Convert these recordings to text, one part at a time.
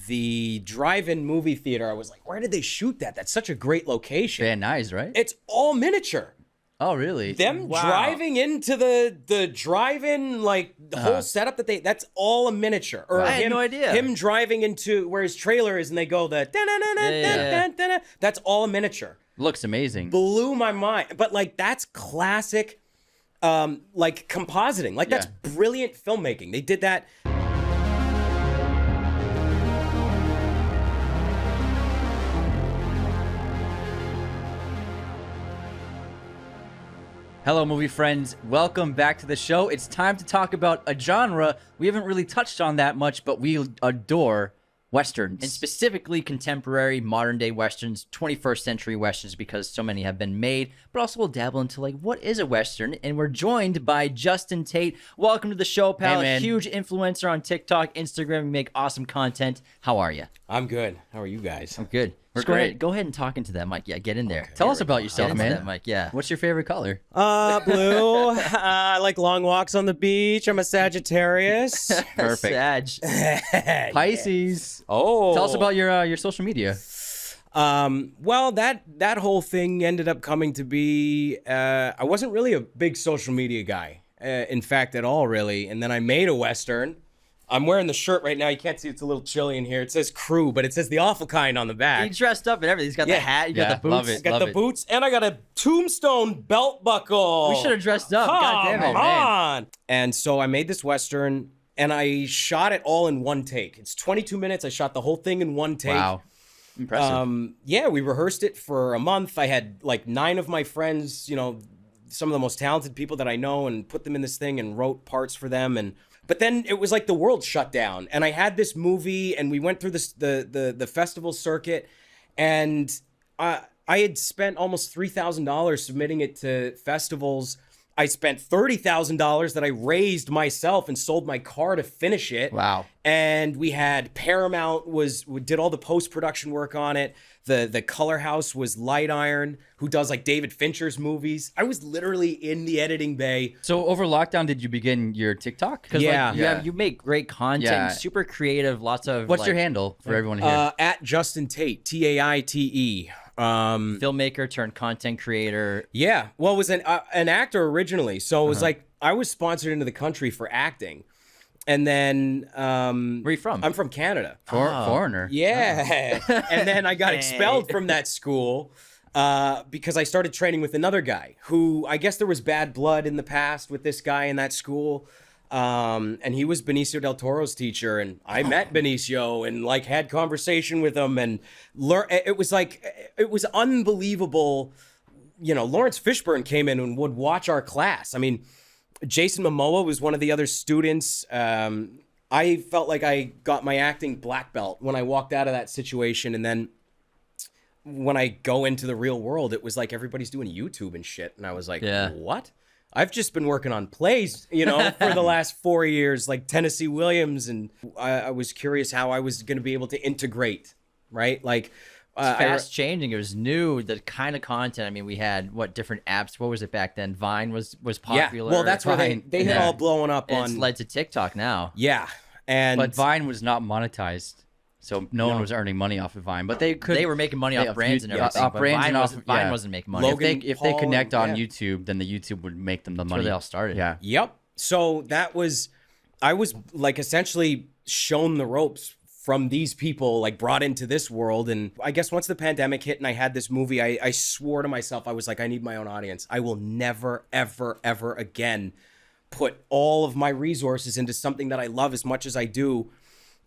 the drive-in movie theater. I was like, where did they shoot that? That's such a great location. Van Nuys, right? It's all miniature. Oh, really? Them driving into the drive-in, like the whole setup that's all a miniature. Or I had no idea. Him driving into where his trailer is, and they go the that's all a miniature. Looks amazing. Blew my mind. But like that's classic, like compositing. Like that's brilliant filmmaking. They did that. Hello, movie friends. Welcome back to the show. It's time to talk about a genre we haven't really touched on that much, but we adore Westerns. And specifically contemporary, modern-day Westerns, 21st century Westerns, because so many have been made. But also we'll dabble into, like, what is a Western? And we're joined by Justin Tate. Welcome to the show, pal. Hey, man. Huge influencer on TikTok, Instagram. You make awesome content. How are you? I'm good. How are you guys? I'm good. We're Great. Go ahead and talk into that mic. Yeah, get in there. Okay, Tell us about yourself, Get into man. that mic, yeah. What's your favorite color? Blue. I like long walks on the beach. I'm a Sagittarius. Perfect. Sag. Pisces. Oh. Tell us about your social media. Well, that whole thing ended up coming to be, I wasn't really a big social media guy, in fact, at all, really. And then I made a Western. I'm wearing the shirt right now. You can't see, it's a little chilly in here. It says Crew, but it says The Awful Kind on the He back. dressed up and everything. He's got the Yeah. hat. You Yeah, got the boots. love it. I got Love the it. boots, and I got a Tombstone belt buckle. We should have dressed up. God damn it, Come man. on. And so I made this Western, and I shot it all in one take. It's 22 minutes. I shot the whole thing in one take. Wow. Impressive. Yeah, we rehearsed it for a month. I had like 9 of my friends, you know, some of the most talented people that I know, and put them in this thing and wrote parts for them. But then it was like the world shut down, and I had this movie, and we went through the festival circuit, and I had spent almost $3,000 submitting it to festivals. I spent $30,000 that I raised myself and sold my car to finish it. Wow. And we had Paramount did all the post-production work on it. The color house was Light Iron, who does like David Fincher's movies. I was literally in the editing bay. So over lockdown, did you begin your TikTok? 'Cause, Yeah. like, you make great content, Yeah. super creative, lots of What's like, your handle for everyone here? At Justin Tate, Taite. filmmaker turned content creator. Yeah, well, it was an actor originally, so it was like I was sponsored into the country for acting, and then Where are you from? I'm from Canada. Foreigner. Yeah, and then I got expelled from that school because I started training with another guy who I guess there was bad blood in the past with this guy in that school. And he was Benicio del Toro's teacher, and I met Benicio and like had conversation with him and it was unbelievable. You know, Lawrence Fishburne came in and would watch our class. I mean, Jason Momoa was one of the other students. I felt like I got my acting black belt when I walked out of that situation, and then when I go into the real world, it was like everybody's doing YouTube and shit, and I was like, Yeah. what? I've just been working on plays, you know, for the last 4 years, like Tennessee Williams, and I was curious how I was going to be able to integrate, right? Like, It's fast changing. It was new. The kind of content. I mean, we had different apps. What was it back then? Vine was popular. yeah, well, that's where Vine. they had Yeah. all blowing up and on. it's led to TikTok now. Yeah, and But Vine was not monetized, so no one was earning money off of Vine. But they could. They were making money off brands and yeah, everything. off but brands Vine and off- wasn't, yeah. Vine wasn't making money. Logan- if they Paul, connect on yeah. YouTube, then the YouTube would make them the money. where they all started. Yeah. Yep. So I was like essentially shown the ropes from these people, like brought into this world. And I guess once the pandemic hit and I had this movie, I swore to myself, I was like, I need my own audience. I will never, ever, ever again put all of my resources into something that I love as much as I do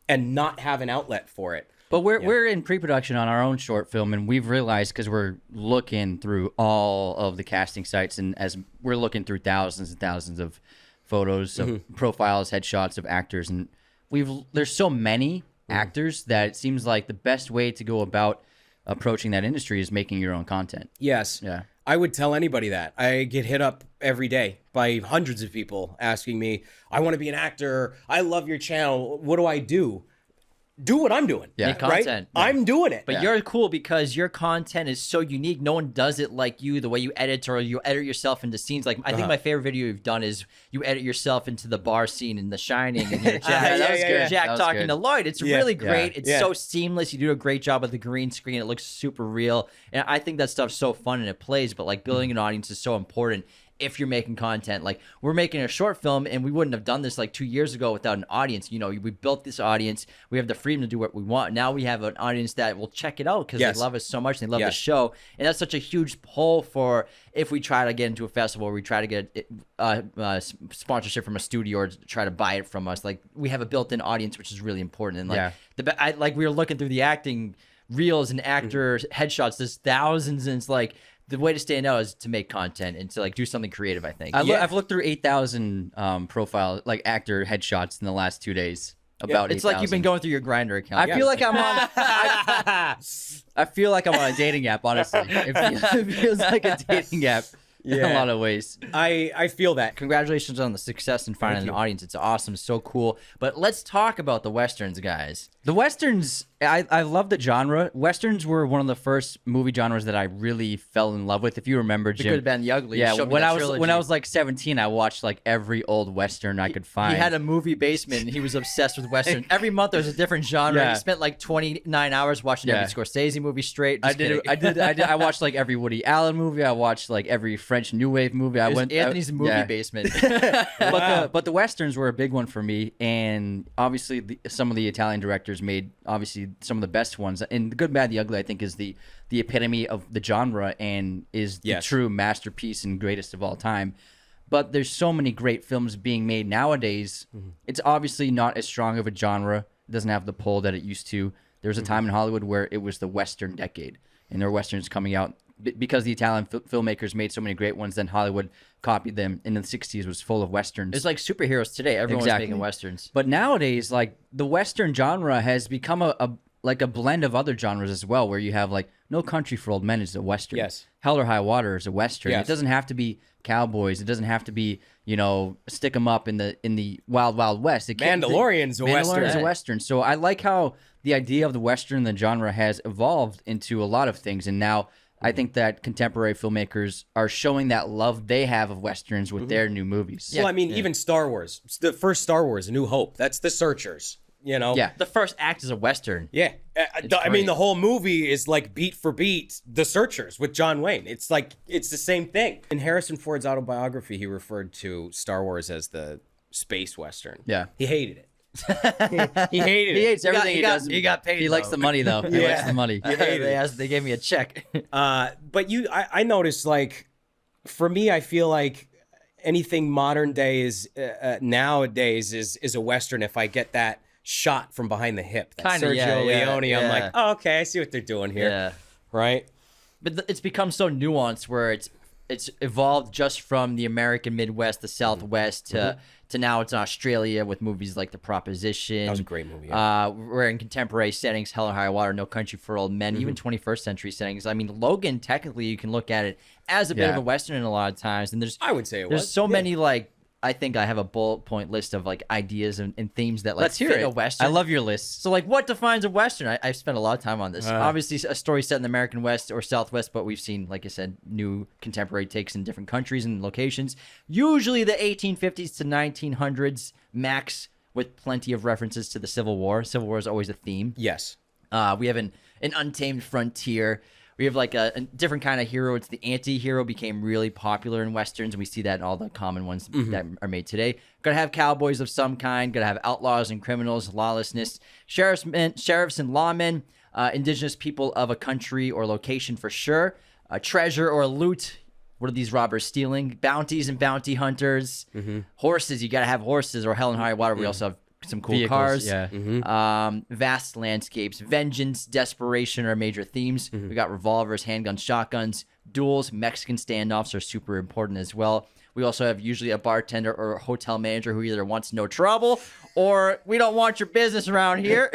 and not have an outlet for it. But we're in pre-production on our own short film, and we've realized, because we're looking through all of the casting sites, and as we're looking through thousands and thousands of photos, of profiles, headshots of actors, and there's so many actors that it seems like the best way to go about approaching that industry is making your own content. Yes. Yeah. I would tell anybody that. I get hit up every day by hundreds of people asking me, I want to be an actor. I love your channel. What do I do? do what I'm doing. Yeah. Make Right? content. I'm doing it. But you're cool because your content is so unique. No one does it like you. The way you edit, or you edit yourself into scenes. Like I think my favorite video you've done is you edit yourself into the bar scene in The Shining, and you're Jack, Jack That was talking good. to Lloyd. It's Yeah. really great. Yeah. It's Yeah. so seamless. You do a great job with the green screen. It looks super real, and I think that stuff's so fun and it plays. But like building an audience is so important. If you're making content, like we're making a short film, and we wouldn't have done this like 2 years ago without an audience. You know, we built this audience. We have the freedom to do what we want. Now we have an audience that will check it out because Yes. they love us so much. And they love Yes. the show, and that's such a huge pull for if we try to get into a festival, or we try to get sponsorship from a studio or try to buy it from us. Like we have a built-in audience, which is really important. And like Yeah. like we were looking through the acting reels and actor headshots. There's thousands, and it's like. The way to stand out is to make content and to like do something creative, I think. I've looked through 8,000 profile like actor headshots in the last 2 days. About It's like you've been 8,000. going through your Grindr account. I feel like I'm on. I feel like I'm on a dating app. Honestly, it feels like a dating app in a Yeah. lot of ways. I feel that. Congratulations on the success in finding an audience. It's awesome, so cool. But let's talk about the Westerns, guys. The Westerns, I love the genre. Westerns were one of the first movie genres that I really fell in love with. If you remember, The Jim. Good, Bad, and the Ugly. You Yeah, showed me when that I was trilogy. like 17, I watched like every old Western I could find. He had a movie basement, and he was obsessed with Western. Every month there was a different genre. Yeah. He spent like 29 hours watching Yeah. every Scorsese movie straight. I Just did, kidding. I did. I watched like every Woody Allen movie. I watched like every French New Wave movie. I It was went Anthony's movie yeah. basement. But the westerns were a big one for me, and obviously some of the Italian directors made obviously some of the best ones. And The Good, Bad, the Ugly, I think, is the epitome of the genre and is the Yes. true masterpiece and greatest of all time. But there's so many great films being made nowadays. It's obviously not as strong of a genre. It doesn't have the pull that it used to. There was a time in Hollywood where it was the Western decade, and there were Westerns coming out because the Italian filmmakers made so many great ones. Then Hollywood copied them. In the '60s was full of Westerns. It's like superheroes today. Everyone's Exactly. making Westerns. But nowadays, like the Western genre has become a blend of other genres as well, where you have like No Country for Old Men is a Western. Yes. Hell or High Water is a Western. Yes. It doesn't have to be cowboys. It doesn't have to be, stick 'em up in the Wild Wild West. Mandalorian's a Western. Mandalorian's a Western. So I like how the idea of the Western, the genre, has evolved into a lot of things, and now I think that contemporary filmmakers are showing that love they have of Westerns with their new movies. Well, I mean, even Star Wars, the first Star Wars, A New Hope, that's The Searchers, Yeah. The first act is a Western. Yeah. I mean, the whole movie is like beat for beat The Searchers with John Wayne. It's like, it's the same thing. In Harrison Ford's autobiography, he referred to Star Wars as the space Western. Yeah. He hated it. He hated He it. hates everything he does. he got paid, He likes though. the money, though. He likes the money. They gave me a check. But I noticed, like, for me, I feel like anything modern day is nowadays is a Western if I get that shot from behind the hip. That Kinda, Sergio yeah, Leone. yeah. I'm like, oh, okay, I see what they're doing here. Yeah. Right? But it's become so nuanced where it's evolved just from the American Midwest, the Southwest, to now it's in Australia with movies like The Proposition. That was a great movie, yeah. We're in contemporary settings, Hell or High Water, No Country for Old Men, even 21st century settings. I mean, Logan, technically, you can look at it as a bit of Yeah. a Western in a lot of times. And I would say it there's was. so Yeah. many, like, I think I have a bullet point list of like ideas and themes that like Let's hear fit it. a Western. I love your list. So, like, what defines a Western? I've spent a lot of time on this. Obviously, a story set in the American West or Southwest, but we've seen, like I said, new contemporary takes in different countries and locations. Usually the 1850s to 1900s max, with plenty of references to the Civil War. Civil War is always a theme. Yes. We have an untamed frontier. We have like a different kind of hero. It's the anti-hero became really popular in Westerns, and we see that in all the common ones that are made today. Gotta have cowboys of some kind. Gotta have outlaws and criminals, lawlessness, sheriffs and lawmen, indigenous people of a country or location for sure, treasure or loot. What are these robbers stealing? Bounties and bounty hunters. Horses. You gotta have horses, or Hell and High Water. We also have some cool Vehicles, cars. yeah. Vast landscapes, vengeance, desperation are major themes. We got revolvers, handguns, shotguns, duels, Mexican standoffs are super important as well. We also have usually a bartender or a hotel manager who either wants no trouble or we don't want your business around here.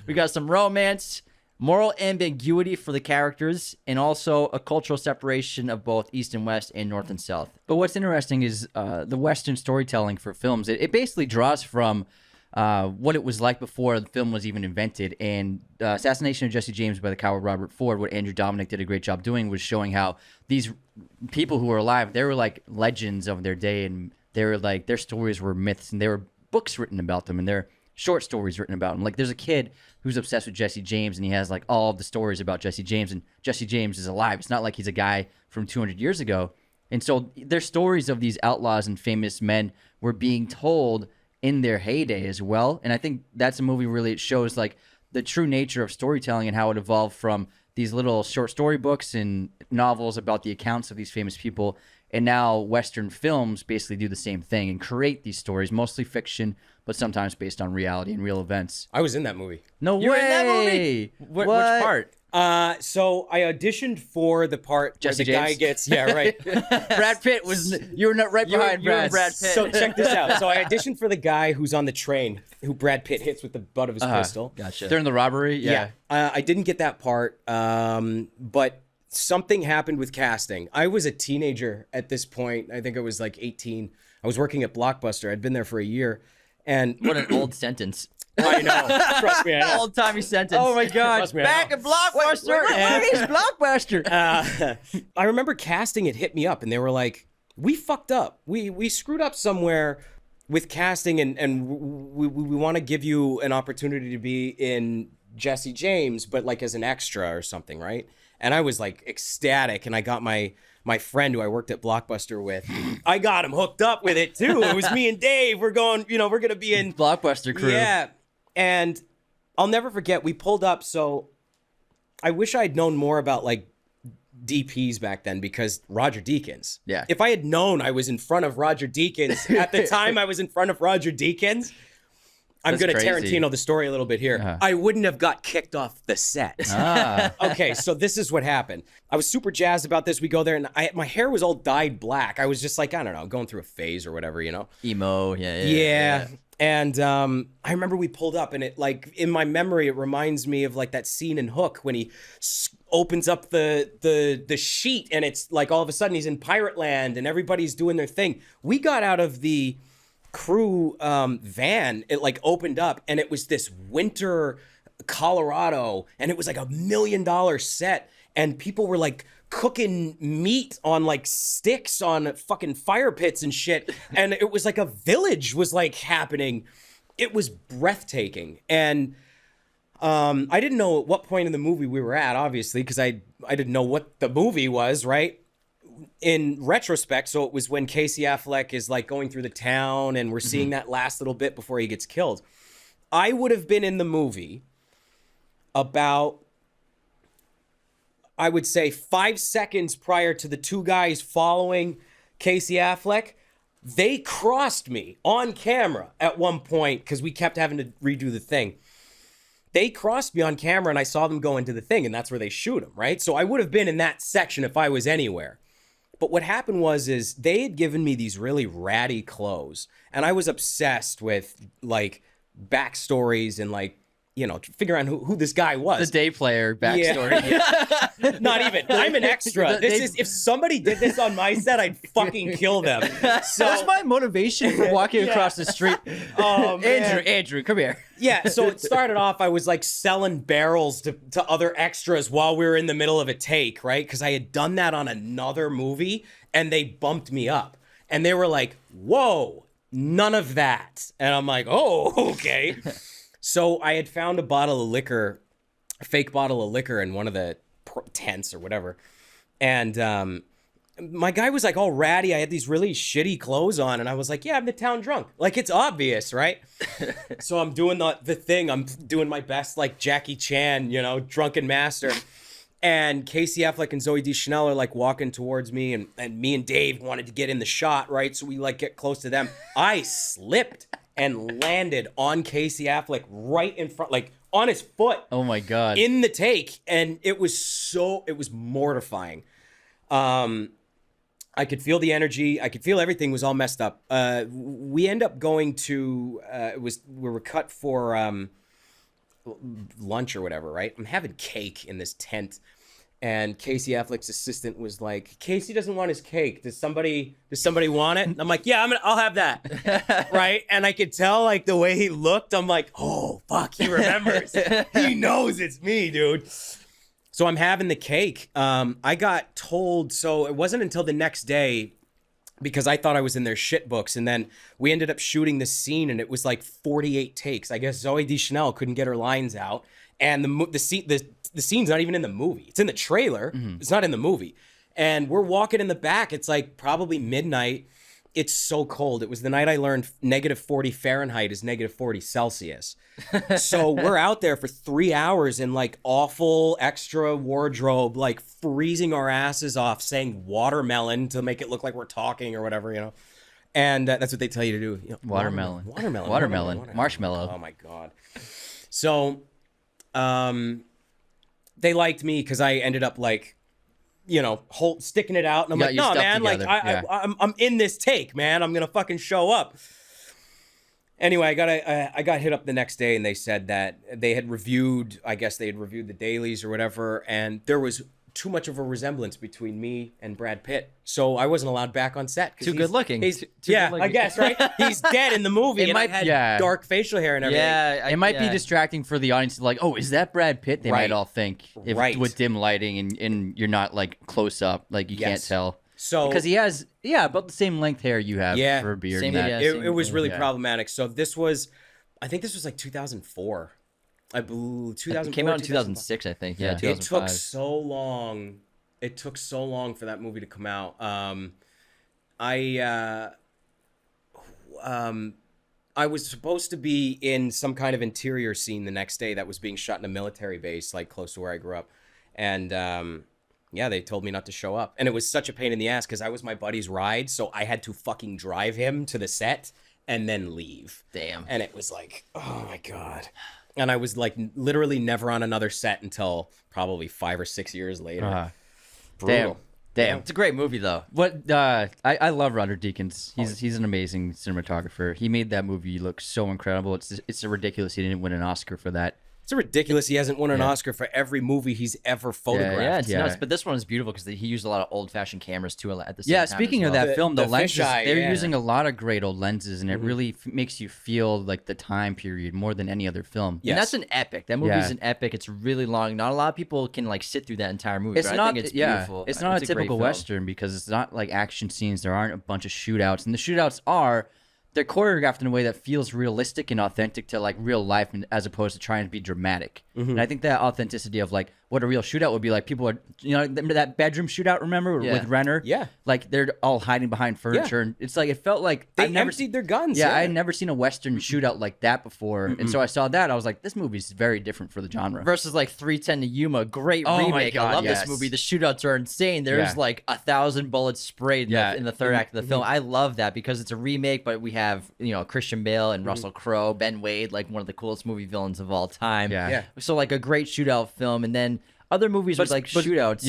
We got some romance, moral ambiguity for the characters, and also a cultural separation of both East and West and North and South. But what's interesting is the Western storytelling for films. It basically draws from what it was like before the film was even invented. And Assassination of Jesse James by the coward Robert Ford, what Andrew Dominic did a great job doing was showing how these people who were alive, they were like legends of their day, and they were like, their stories were myths, and there were books written about them, and there are short stories written about them. Like there's a kid who's obsessed with Jesse James, and he has like all of the stories about Jesse James, and Jesse James is alive. It's not like he's a guy from 200 years ago. And so their stories of these outlaws and famous men were being told in their heyday as well. And I think that's a movie really, it shows like the true nature of storytelling and how it evolved from these little short story books and novels about the accounts of these famous people. And now Western films basically do the same thing and create these stories, mostly fiction, but sometimes based on reality and real events. I was in that movie. No You way! were in that movie? Which What? part? So I auditioned for the part Jesse where the guy James? gets, yeah, right. Brad Pitt was, you were not right behind you were Brad. Brad Pitt. So check this out. So I auditioned for the guy who's on the train, who Brad Pitt hits with the butt of his pistol. Gotcha. During the robbery? Yeah. I didn't get that part, but something happened with casting. I was a teenager at this point. I think I was like 18. I was working at Blockbuster. I'd been there for a year. And What an old sentence. I know. Trust me, I know. Old timey sentence. Oh my God. Trust me, I Back know. at Blockbuster. Where is Blockbuster? I remember casting it hit me up, and they were like, "We fucked up. We screwed up somewhere with casting, and we want to give you an opportunity to be in Jesse James, but like as an extra or something, right?" And I was like ecstatic, and I got my friend who I worked at Blockbuster with. I got him hooked up with it too. It was me and Dave. We're going, we're gonna be in Blockbuster crew. Yeah. And I'll never forget, we pulled up. So I wish I'd known more about like DPs back then, because Roger Deakins. Yeah. If I had known I was in front of Roger Deakins at the time I was in front of Roger Deakins, I'm That's going to crazy. Tarantino the story a little bit here. Uh-huh. I wouldn't have got kicked off the set. Ah. Okay, so this is what happened. I was super jazzed about this. We go there, and my hair was all dyed black. I was just like, I don't know, going through a phase or whatever, Emo. Yeah. And I remember we pulled up, and it, like, in my memory, it reminds me of like that scene in Hook when he opens up the sheet, and it's like all of a sudden he's in pirate land and everybody's doing their thing. We got out of the crew van. It like opened up, and it was this winter Colorado, and it was like $1 million set, and people were like cooking meat on like sticks on fucking fire pits and shit, and it was like a village was like happening. It was breathtaking. And I didn't know at what point in the movie we were at, obviously, because I didn't know what the movie was, right? In retrospect, so it was when Casey Affleck is like going through the town, and we're seeing that last little bit before he gets killed. I would have been in the movie about, I would say, 5 seconds prior to the two guys following Casey Affleck. They crossed me on camera at one point because we kept having to redo the thing. They crossed me on camera, and I saw them go into the thing, and that's where they shoot him, right? So I would have been in that section if I was anywhere. But what happened is they had given me these really ratty clothes, and I was obsessed with like backstories and like, figuring out who this guy was. The day player backstory. Yeah. Not even. I'm an extra. If somebody did this on my set, I'd fucking kill them. So That's my motivation for walking across the street. Oh, man. Andrew, come here. Yeah, so it started off, I was like selling barrels to other extras while we were in the middle of a take, right? Because I had done that on another movie, and they bumped me up. And they were like, whoa, none of that. And I'm like, oh, okay. So I had found a bottle of liquor, a fake bottle of liquor in one of the tents or whatever. And my guy was like all ratty. I had these really shitty clothes on, and I was like, yeah, I'm the town drunk. Like, it's obvious, right? So I'm doing the thing. I'm doing my best, like Jackie Chan, drunken master. And Casey Affleck and Zooey Deschanel are like walking towards me, and me and Dave wanted to get in the shot, right? So we like get close to them. I slipped and landed on Casey Affleck right in front, like on his foot. Oh my God. In the take. And it was mortifying. I could feel the energy. I could feel everything was all messed up. We end up going to, we were cut for lunch or whatever, right? I'm having cake in this tent. And Casey Affleck's assistant was like, Casey doesn't want his cake. Does somebody want it? And I'm like, yeah, I'll have that. Right? And I could tell like the way he looked, I'm like, oh fuck, he remembers. He knows it's me, dude. So I'm having the cake. I got told, so it wasn't until the next day, because I thought I was in their shit books, and then we ended up shooting this scene, and it was like 48 takes. I guess Zoe Deschanel couldn't get her lines out, and the scene's not even in the movie. It's in the trailer. It's not in the movie. And we're walking in the back. It's like probably midnight. It's so cold. It was the night I learned -40 Fahrenheit is -40 Celsius. So we're out there for 3 hours in like awful extra wardrobe, like freezing our asses off, saying watermelon to make it look like we're talking or whatever, you know. And that's what they tell you to do. You know, Watermelon. Watermelon. Marshmallow. Oh my God. So, they liked me because I ended up like, you know, sticking it out, and I'm Got like, your no, stuff man, together. like I'm in this take, man. I'm gonna fucking show up. Anyway, I got hit up the next day, and they said that they had reviewed, I guess they had reviewed the dailies or whatever, and there was too much of a resemblance between me and Brad Pitt, so I wasn't allowed back on set. Too good looking. He's, Too yeah, good looking. I guess, right? He's dead in the movie, and I had dark facial hair and everything. Yeah, It might be distracting for the audience to like, oh, is that Brad Pitt? They might all think with dim lighting and you're not like close up, like you can't tell. So because he has about the same length hair you have for a beard. Same, and that. It was really problematic. So this was, I think this was like 2004. I believe 2004. It came out in 2006, I think. Yeah, 2005. It took so long. It took so long for that movie to come out. I was supposed to be in some kind of interior scene the next day that was being shot in a military base, like close to where I grew up. And yeah, they told me not to show up. And it was such a pain in the ass because I was my buddy's ride. So I had to fucking drive him to the set and then leave. Damn. And it was like, oh my God. And I was like literally never on another set until probably 5 or 6 years later. Damn. It's a great movie though. What I love Roger Deakins. He's an amazing cinematographer. He made that movie look so incredible. It's ridiculous he didn't win an Oscar for that. It's ridiculous he hasn't won an Oscar for every movie he's ever photographed. Yeah, it's nuts. But this one is beautiful because he used a lot of old-fashioned cameras too at the same time. Yeah, speaking of that film, the lenses, fisheye, they're using a lot of great old lenses, and it really makes you feel like the time period more than any other film. Yes. And that's an epic. That movie's an epic. It's really long. Not a lot of people can like sit through that entire movie. It's but not, I think it's beautiful. It's not a great typical film. Western because it's not like action scenes. There aren't a bunch of shootouts, and the shootouts they're choreographed in a way that feels realistic and authentic to like real life, as opposed to trying to be dramatic. And I think that authenticity of like what a real shootout would be like. People are, remember that bedroom shootout? Remember with Renner? Yeah. Like they're all hiding behind furniture, and it's like it felt like They I've never emptied their guns. Yeah, I had never seen a Western shootout like that before, and so I saw that. I was like, this movie's very different for the genre. Versus like 310 to Yuma, great Oh my remake. God, I love yes. this movie. The shootouts are insane. There's like 1,000 bullets sprayed in the third act of the film. I love that because it's a remake, but we have Christian Bale and Russell Crowe, Ben Wade, like one of the coolest movie villains of all time. Yeah. So like a great shootout film, and then other movies with like shootouts.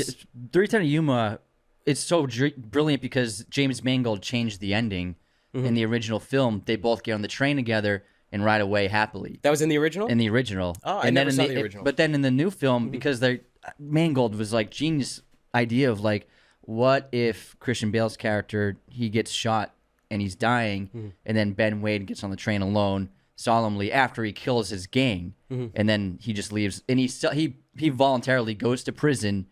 310 to Yuma, it's so brilliant because James Mangold changed the ending. In the original film, they both get on the train together and ride away happily. That was in the original? In the original. Oh, I and never then saw the original. But then in the new film, because Mangold was like genius idea of like, what if Christian Bale's character, he gets shot and he's dying, and then Ben Wade gets on the train alone solemnly after he kills his gang, and then he just leaves, and he voluntarily goes to prison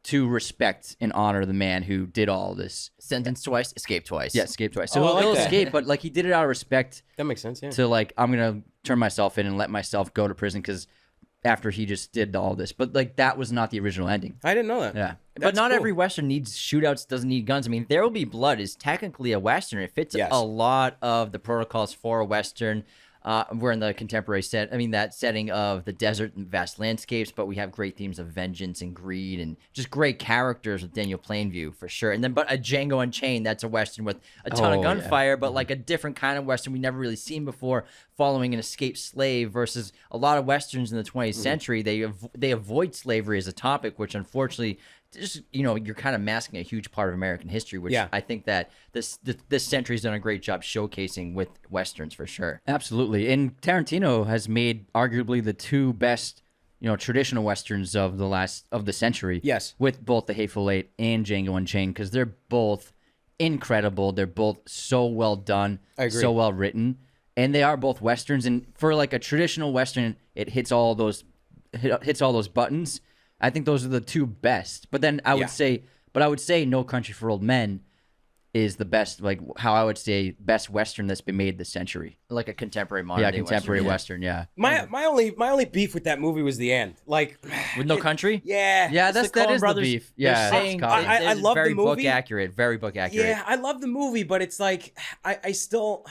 to respect and honor the man who did all this. Sentenced twice, escaped twice. Yeah, escape twice. So I like he'll that. escape, but like he did it out of respect That makes sense, yeah. to like, I'm gonna turn myself in and let myself go to prison because after he just did all this. But like that was not the original ending. I didn't know that. Yeah. But not cool. every Western needs shootouts, doesn't need guns. I mean, There Will Be Blood is technically a Western. It fits Yes. a lot of the protocols for a Western. We're in the contemporary that setting of the desert and vast landscapes, but we have great themes of vengeance and greed and just great characters with Daniel Plainview for sure. And then, but a Django Unchained, that's a Western with a ton of gunfire, but like a different kind of Western we never really seen before, following an escaped slave versus a lot of Westerns in the 20th century. They avoid slavery as a topic, which unfortunately just, you're kind of masking a huge part of American history, which I think that this century's done a great job showcasing with Westerns for sure. Absolutely. And Tarantino has made arguably the two best, traditional westerns of the century. Yes. With both The Hateful Eight and Django Unchained, because they're both incredible. They're both so well done, I agree. so well written, and they are both westerns. And for like a traditional western, it hits all those buttons. I think those are the two best. But then I would say No Country for Old Men is the best, like how I would say best western that's been made this century. Like a contemporary modern day Contemporary Western. western. My only beef with that movie was the end. Like, With No Country? yeah. It's that is the Brothers, beef. they're Yeah, saying it's copy. I love the very movie. Very book accurate. Yeah, I love the movie, but it's like I still,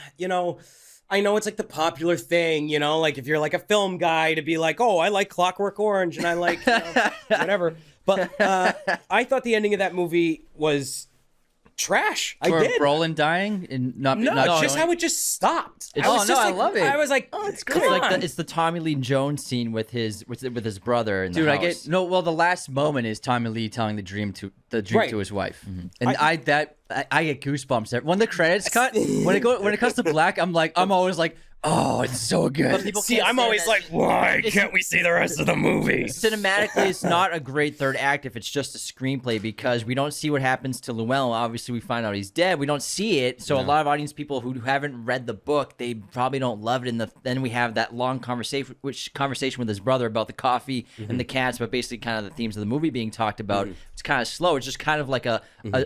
I know it's like the popular thing, like if you're like a film guy to be like, oh, I like Clockwork Orange and I like whatever. But I thought the ending of that movie was trash. For I did. Brolin dying and not just showing- how it just stopped. It's- was Oh, just no, I like- love it. I was like, It's come like on. it's the Tommy Lee Jones scene with his brother in the Dude, house. I get no. Well, the last moment is Tommy Lee telling the dream Right. to his wife, and I get goosebumps when the credits cut. When it comes to black, I'm always like, oh, it's so good. But people See, can't I'm say always that- like, why can't we see the rest of the movie? Cinematically, it's not a great third act if it's just a screenplay because we don't see what happens to Llewellyn. Obviously, we find out he's dead. We don't see it, so a lot of audience people who haven't read the book, they probably don't love it. Then we have that long conversation with his brother about the coffee and the cats, but basically kind of the themes of the movie being talked about. It's kind of slow. It's just kind of like a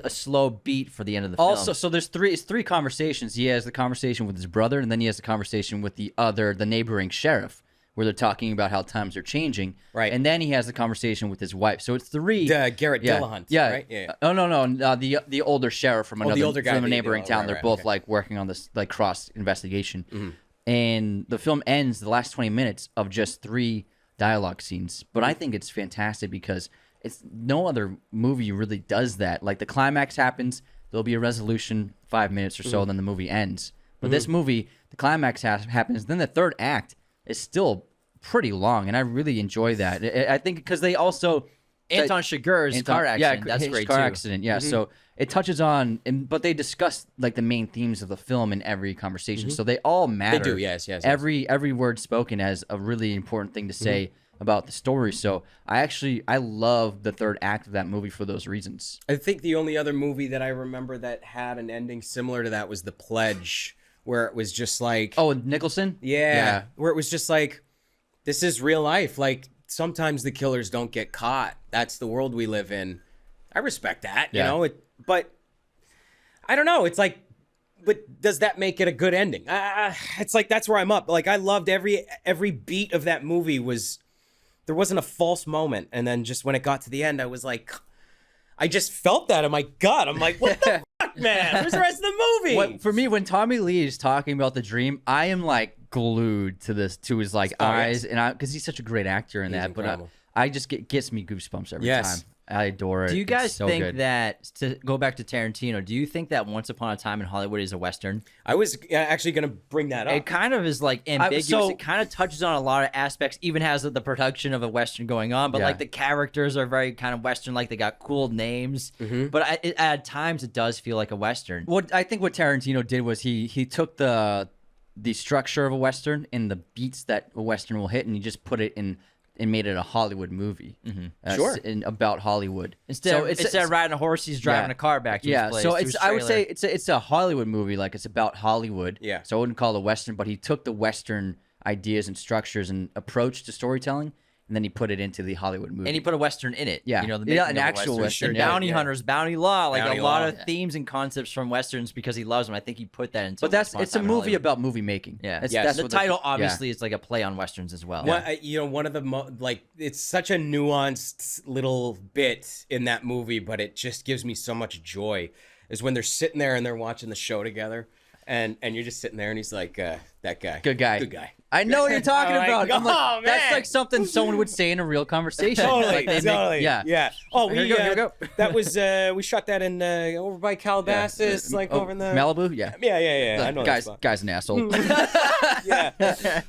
slow beat for the end of the film. Also, so there's three conversations. He has the conversation with his brother, and then he has the conversation with the neighboring sheriff, where they're talking about how times are changing. Right. And then he has the conversation with his wife. So it's three. Garrett Yeah. Dillahunt, Yeah. right? Yeah. Oh no. The older sheriff from another older guy, from a the- neighboring town. right, They're right, both okay. like working on this like cross investigation. And the film ends the last 20 minutes of just 3 dialogue scenes. But I think it's fantastic because it's no other movie really does that. Like the climax happens, there'll be a resolution 5 minutes or so, then the movie ends. But this movie, the climax happens, then the third act is still pretty long, and I really enjoy that. I think because they also Anton Chigurh's car accident, that's his great car too. accident, yeah. So it touches on, but they discuss like the main themes of the film in every conversation, so they all matter. do, yes. Every word spoken has a really important thing to say about the story. So I love the third act of that movie for those reasons. I think the only other movie that I remember that had an ending similar to that was The Pledge, where it was just like, Oh, Nicholson? yeah, where it was just like, this is real life. Like sometimes the killers don't get caught. That's the world we live in. I respect that, Yeah. but I don't know. It's like, but does that make it a good ending? It's like that's where I'm up. Like I loved every beat of that movie. There wasn't a false moment, and then just when it got to the end, I was like, I just felt that in my gut. I'm like, what the fuck, man? Where's the rest of the movie? For me, when Tommy Lee is talking about the dream, I am like glued to his like eyes, yes. and because he's such a great actor in He's that. But incredible. I just gets me goosebumps every Yes. time. I adore it. Do you It's guys so think good. that, to go back to Tarantino, do you think that Once Upon a Time in Hollywood is a Western? I was actually going to bring that up. It kind of is like ambiguous. so- It kind of touches on a lot of aspects, even has the production of a Western going on, but Yeah. like the characters are very kind of Western, like they got cool names. But at times it does feel like a Western. What I think what Tarantino did was he took the structure of a Western and the beats that a Western will hit, and he just put it in and made it a Hollywood movie. Sure. About Hollywood. Instead of riding a horse, he's driving Yeah. a car back to Yeah, his place. so to it's his I would trailer. say it's a Hollywood movie, like it's about Hollywood. Yeah. So I wouldn't call it a Western, but he took the Western ideas and structures and approach to storytelling, and then he put it into the Hollywood movie. And he put a Western in it. Yeah. You know, the Yeah, making an of a actual Western, And yeah. Bounty Yeah. Hunters, Bounty Law, like Bounty a lot Law. of themes and concepts from Westerns because he loves them. I think he put that into but Once Upon it's a Time in movie Hollywood. about movie making. Yeah, that's the what title obviously is like a play on Westerns as well. One of the it's such a nuanced little bit in that movie, but it just gives me so much joy. Is when they're sitting there and they're watching the show together, and you're just sitting there, and he's like, that guy, Good guy. good guy. I know what you're talking I'm like, about. I'm like, oh, that's man. like something someone would say in a real conversation. Totally, Like, they make- totally. yeah. Oh, Here we go, here we go. that was we shot that in over by Calabasas, like Oh, over in the Malibu. Yeah. Yeah. I know that spot. Guy's an asshole. Yeah,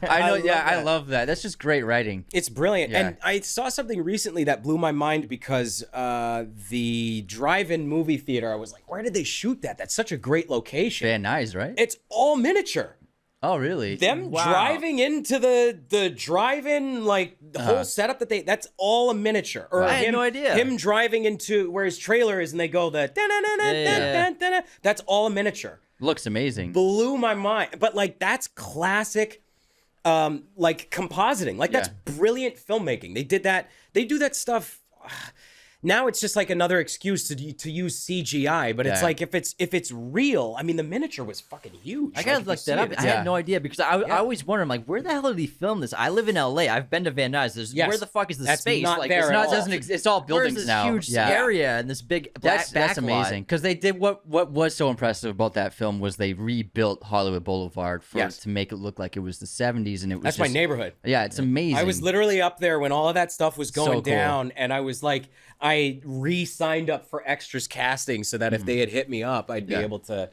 I know. love Yeah, I that. love that. That's just great writing. It's brilliant. Yeah. And I saw something recently that blew my mind because the drive-in movie theater, I was like, where did they shoot that? That's such a great location. Van Nuys, right? It's all miniature. Oh, really? Them Wow. driving into the drive-in, like the whole setup that's all a miniature. Or I had no idea. Him driving into where his trailer is and they go the Yeah. that's all a miniature. Looks amazing. Blew my mind. But like that's classic like compositing. Like that's brilliant filmmaking. They did that. They do that stuff. Now it's just like another excuse to use CGI, but it's Yeah. like if it's real, I mean the miniature was fucking huge. I gotta if you look see that it, up. I it's- had no idea because I always wonder. I'm like, where the hell did he film this? I live in LA. I've been to Van Nuys. Yes. Where the fuck is the That's space? not like, there it's at not all. It doesn't exist. It's all Where's buildings this now. huge yeah. area and this big black That's backlot? amazing because they did what was so impressive about that film was they rebuilt Hollywood Boulevard to make it look like it was the 70s and it was That's my just- neighborhood. Yeah, it's amazing. I was literally up there when all of that stuff was going So cool. down, and I was like, I re-signed up for extras casting so that if they had hit me up, I'd be Yeah. able to,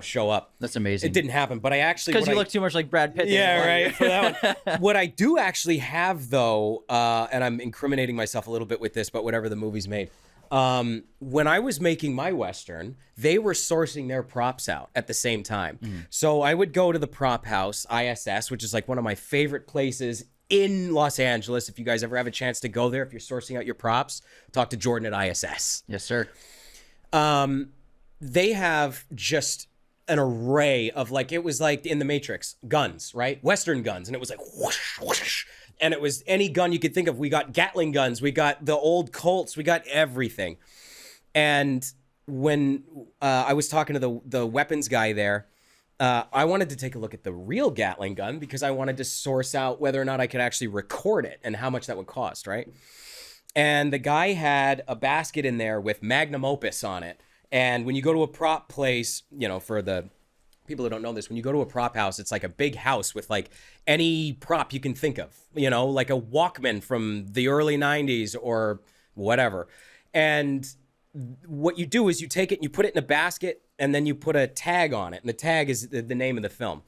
show up. That's amazing. It didn't happen, but I actually Because what you I- look too much like Brad Pitt. Yeah, right. For that one. What I do actually have, though, and I'm incriminating myself a little bit with this, but whatever the movie's made. When I was making my Western, they were sourcing their props out at the same time. So I would go to the prop house, ISS, which is like one of my favorite places in Los Angeles. If you guys ever have a chance to go there, if you're sourcing out your props, talk to Jordan at ISS. Yes, sir. They have just an array of like, it was like in the Matrix, guns, right? Western guns. And it was like whoosh, whoosh. And it was any gun you could think of. We got Gatling guns. We got the old Colts. We got everything. And when I was talking to the weapons guy there, I wanted to take a look at the real Gatling gun because I wanted to source out whether or not I could actually record it and how much that would cost, right? And the guy had a basket in there with magnum opus on it. And when you go to a prop place, for the people who don't know this, when you go to a prop house, it's like a big house with like any prop you can think of, like a Walkman from the early 90s or whatever. And what you do is you take it and you put it in a basket and then you put a tag on it. And the tag is the name of the film.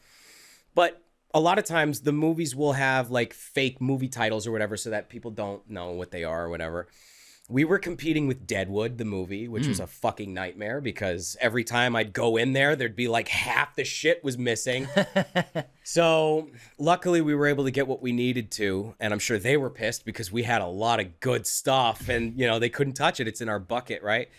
But a lot of times the movies will have like fake movie titles or whatever so that people don't know what they are or whatever. We were competing with Deadwood, the movie, which was a fucking nightmare because every time I'd go in there, there'd be like half the shit was missing. So luckily we were able to get what we needed to. And I'm sure they were pissed because we had a lot of good stuff and, they couldn't touch it. It's in our bucket, right?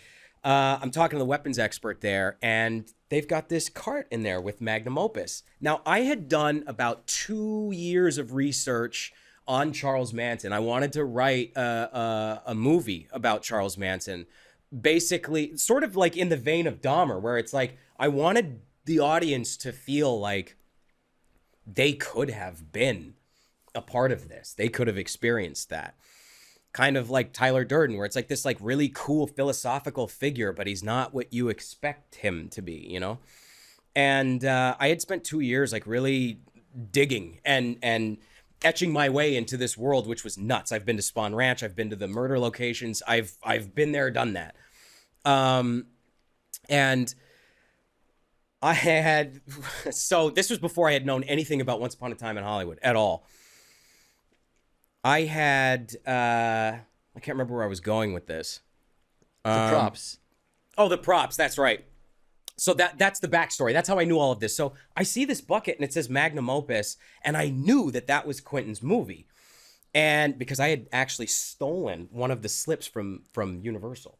I'm talking to the weapons expert there and they've got this cart in there with magnum opus. Now, I had done about 2 years of research on Charles Manson. I wanted to write a movie about Charles Manson, basically sort of like in the vein of Dahmer, where it's like I wanted the audience to feel like they could have been a part of this. They could have experienced that. Kind of like Tyler Durden, where it's like this like really cool philosophical figure, but he's not what you expect him to be, And I had spent 2 years like really digging and etching my way into this world, which was nuts. I've been to Spawn Ranch. I've been to the murder locations. I've been there, done that. And I had, so this was before I had known anything about Once Upon a Time in Hollywood at all. I had, I can't remember where I was going with this. The props. Oh, the props. That's right. So that's the backstory. That's how I knew all of this. So I see this bucket and it says Magnum Opus, and I knew that was Quentin's movie. And because I had actually stolen one of the slips from Universal.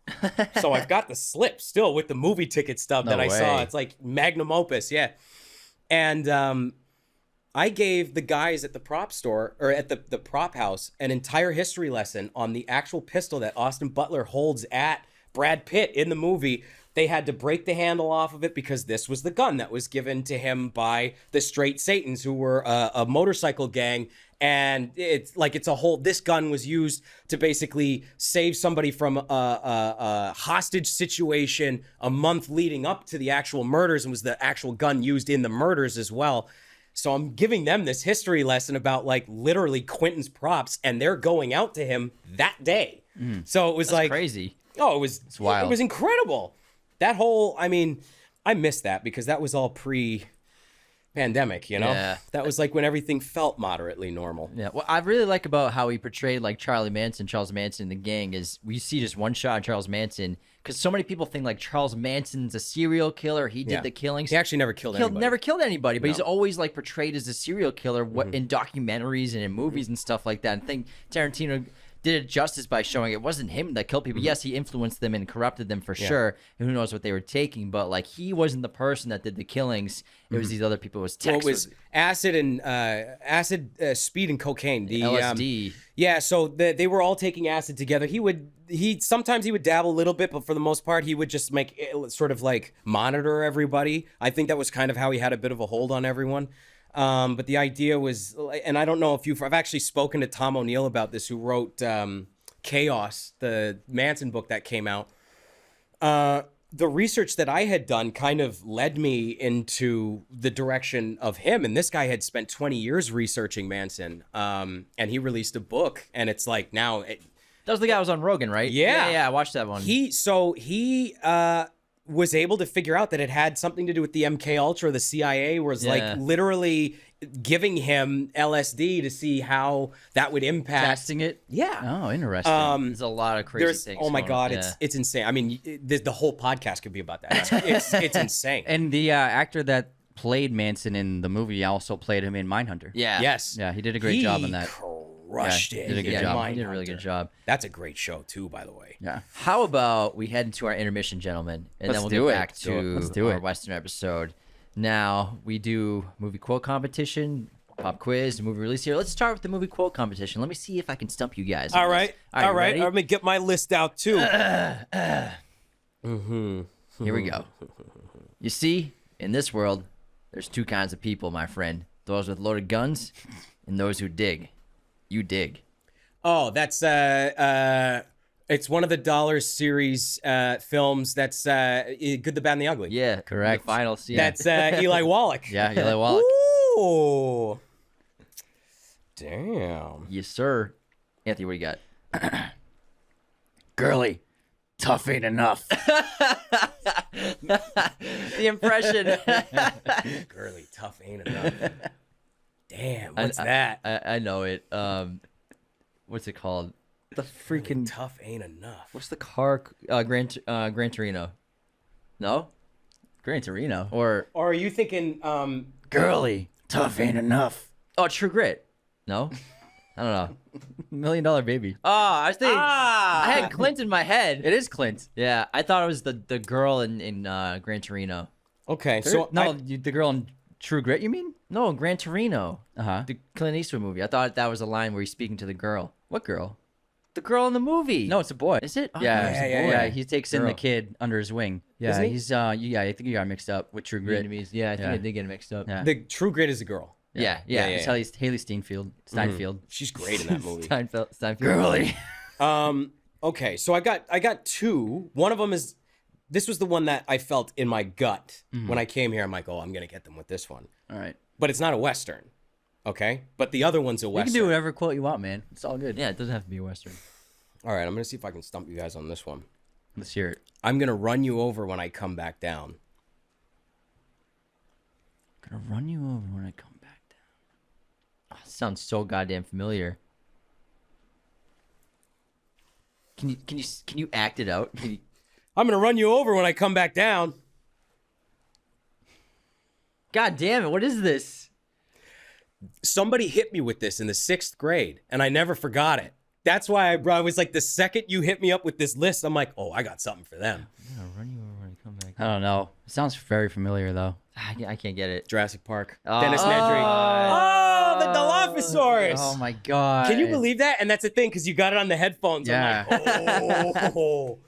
So I've got the slip still with the movie ticket stub that I saw. way. It's like Magnum Opus, yeah. And I gave the guys at the prop store or at the prop house an entire history lesson on the actual pistol that Austin Butler holds at Brad Pitt in the movie. They had to break the handle off of it because this was the gun that was given to him by the Straight Satans, who were a motorcycle gang. And it's like this gun was used to basically save somebody from a hostage situation a month leading up to the actual murders, and was the actual gun used in the murders as well. So I'm giving them this history lesson about like literally Quentin's props, and they're going out to him that day. So it was That's like crazy. Oh, it's wild. It was incredible. That whole, I mean, I missed that because that was all pre pandemic, you know? Yeah. That was like when everything felt moderately normal. Yeah, what I really like about how he portrayed like Charles Manson, the gang, is we see just one shot of Charles Manson because so many people think like Charles Manson's a serial killer. He did Yeah. the killings. He actually never killed anybody. Never killed anybody, but he's No. always like portrayed as a serial killer in documentaries and in movies and stuff like that. And I think Tarantino did it justice by showing it wasn't him that killed people. Yes, he influenced them and corrupted them for sure, and who knows what they were taking. But like he wasn't the person that did the killings. It was these other people. It was Well, text, it was acid and speed and cocaine. The LSD. yeah, so they were all taking acid together. He sometimes he would dabble a little bit, but for the most part, he would just make sort of like monitor everybody. I think that was kind of how he had a bit of a hold on everyone. But the idea was, and I don't know if I've actually spoken to Tom O'Neill about this, who wrote Chaos, the Manson book that came out. The research that I had done kind of led me into the direction of him. And this guy had spent 20 years researching Manson. And he released a book, and it's like now That was the guy who was on Rogan, right? Yeah. yeah. I watched that one. he was able to figure out that it had something to do with the MK Ultra. The CIA was Yeah. like literally giving him LSD to see how that would impact. Testing it. Yeah. Oh, interesting. There's a lot of crazy There's things. oh my going god, on. it's insane. I mean, the whole podcast could be about that. It's insane. and the actor that played Manson in the movie also played him in Mindhunter. yeah. Yes. Yeah, he did a great job on that. Crushed Yeah, it. did a good in job. He did a really Mindhunter. good job. That's a great show too, by the way. Yeah. How about we head into our intermission, gentlemen, and Let's then we'll do get it. back Let's do it. to Let's do our it. Western episode. Now we do movie quote competition, pop quiz, and movie release here. Let's start with the movie quote competition. Let me see if I can stump you guys. on All this. right. you All right. ready? I'm gonna get my list out too. Here we go. You see, in this world, there's two kinds of people, my friend. Those with loaded guns and those who dig. You dig. Oh, that's it's one of the Dollar Series films. That's Good, the Bad, and the Ugly. Yeah, Correct. The final scene. That's Eli Wallach. Yeah, Eli Wallach. Ooh. Damn. Yes, sir. Anthony, what do you got? Girly, tough ain't enough. The impression. Girly, tough ain't enough. Damn, I- what's that? I know it. What's it called? The freaking. Tough ain't enough. What's the car? Gran Torino. No. Gran Torino. Or Or are you thinking Girly, tough ain't enough. True Grit. No. I don't know. $1 Million Baby. Oh, I was thinking. I had Clint in my head. It is Clint. Yeah, I thought it was the girl in Gran Torino. Okay, so No, the girl in True Grit, you mean? No, Gran Torino. Uh-huh. The Clint Eastwood movie. I thought that was a line where he's speaking to the girl. What girl? The girl in the movie. No, it's a boy. Is it? Oh, Yeah, it's a yeah, boy. yeah. He takes in the Girl. kid under his wing. Yeah, Isn't he? he's yeah. I think you got mixed up with True Grit. Vietnamese. Yeah, I think Yeah. I did get it mixed up. Yeah. the True Grit is a girl. Yeah. It's Haley Steinfeld. She's great in that movie. Steinfeld. Girly. Okay, so I got two. One of them is this was the one that I felt in my gut when I came here. I'm like, oh, I'm gonna get them with this one, All right. but it's not a Western. Okay, but the other one's a You Western. can do whatever quote you want, man. It's all good. Yeah, it doesn't have to be a Western. All right, I'm gonna see if I can stump you guys on this one. Let's hear it. I'm gonna run you over when I come back down. Gonna run you over when I come back down. Oh, sounds so goddamn familiar. Can you act it out? Can you, I'm gonna run you over when I come back down. God damn it! What is this? Somebody hit me with this in the 6th grade, and I never forgot it. That's why I was like, the second you hit me up with this list, I'm like, oh, I got something for them. I'm gonna run you over when I come back. I don't know. It sounds very familiar though. I can't get it. Jurassic Park. Oh. Dennis Nedry. Oh, the Dilophosaurus. Oh my god. Can you believe that? And that's the thing, because you got it on the headphones. Yeah. I'm like, oh.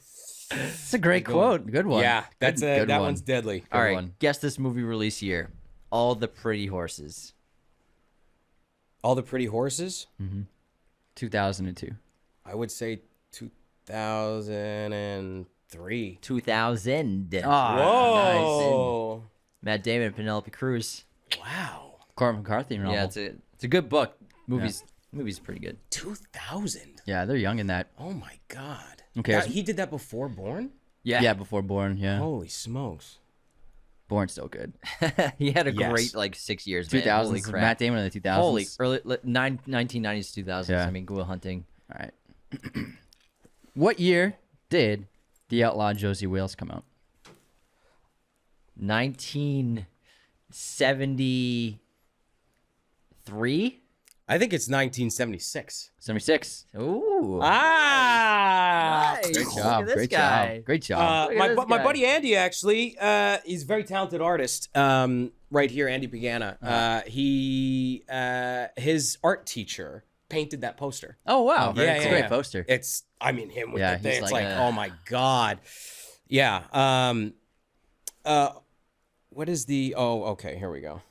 It's a great quote. Good one. Yeah, that's Good that one. one's deadly. All right, one. guess this movie release year. All the Pretty Horses. All the Pretty Horses? 2002. I would say 2003. 2000. Ah, Whoa. Matt Damon and Penelope Cruz. Wow. Cormac McCarthy novel. Yeah, it's a good book. Movie's pretty good. 2000. Yeah, they're young in that. Oh my God. Okay, He did that before Born? Yeah, before Born. Yeah. Holy smokes. Born's so good. He had a Yes. great like 6 years. Man. 2000s. Holy crap. Matt Damon in the 2000s. Holy early 1990s 2000s. Yeah. I mean, Good Will Hunting. All right. What year did The Outlaw Josie Wales come out? 1973. I think it's 1976. 76. Ooh. Ah, Nice. Great Look job. at this Great guy. job. Great job. Look at this my guy. buddy Andy actually, he's a very talented artist. Right here, Andy Pagana. His art teacher painted that poster. Oh, wow. Yeah, It's a yeah, great yeah. poster. It's, I mean, him with Yeah, the thing. he's It's like, like, oh my god. Yeah. What is the? Oh, okay. Here we go.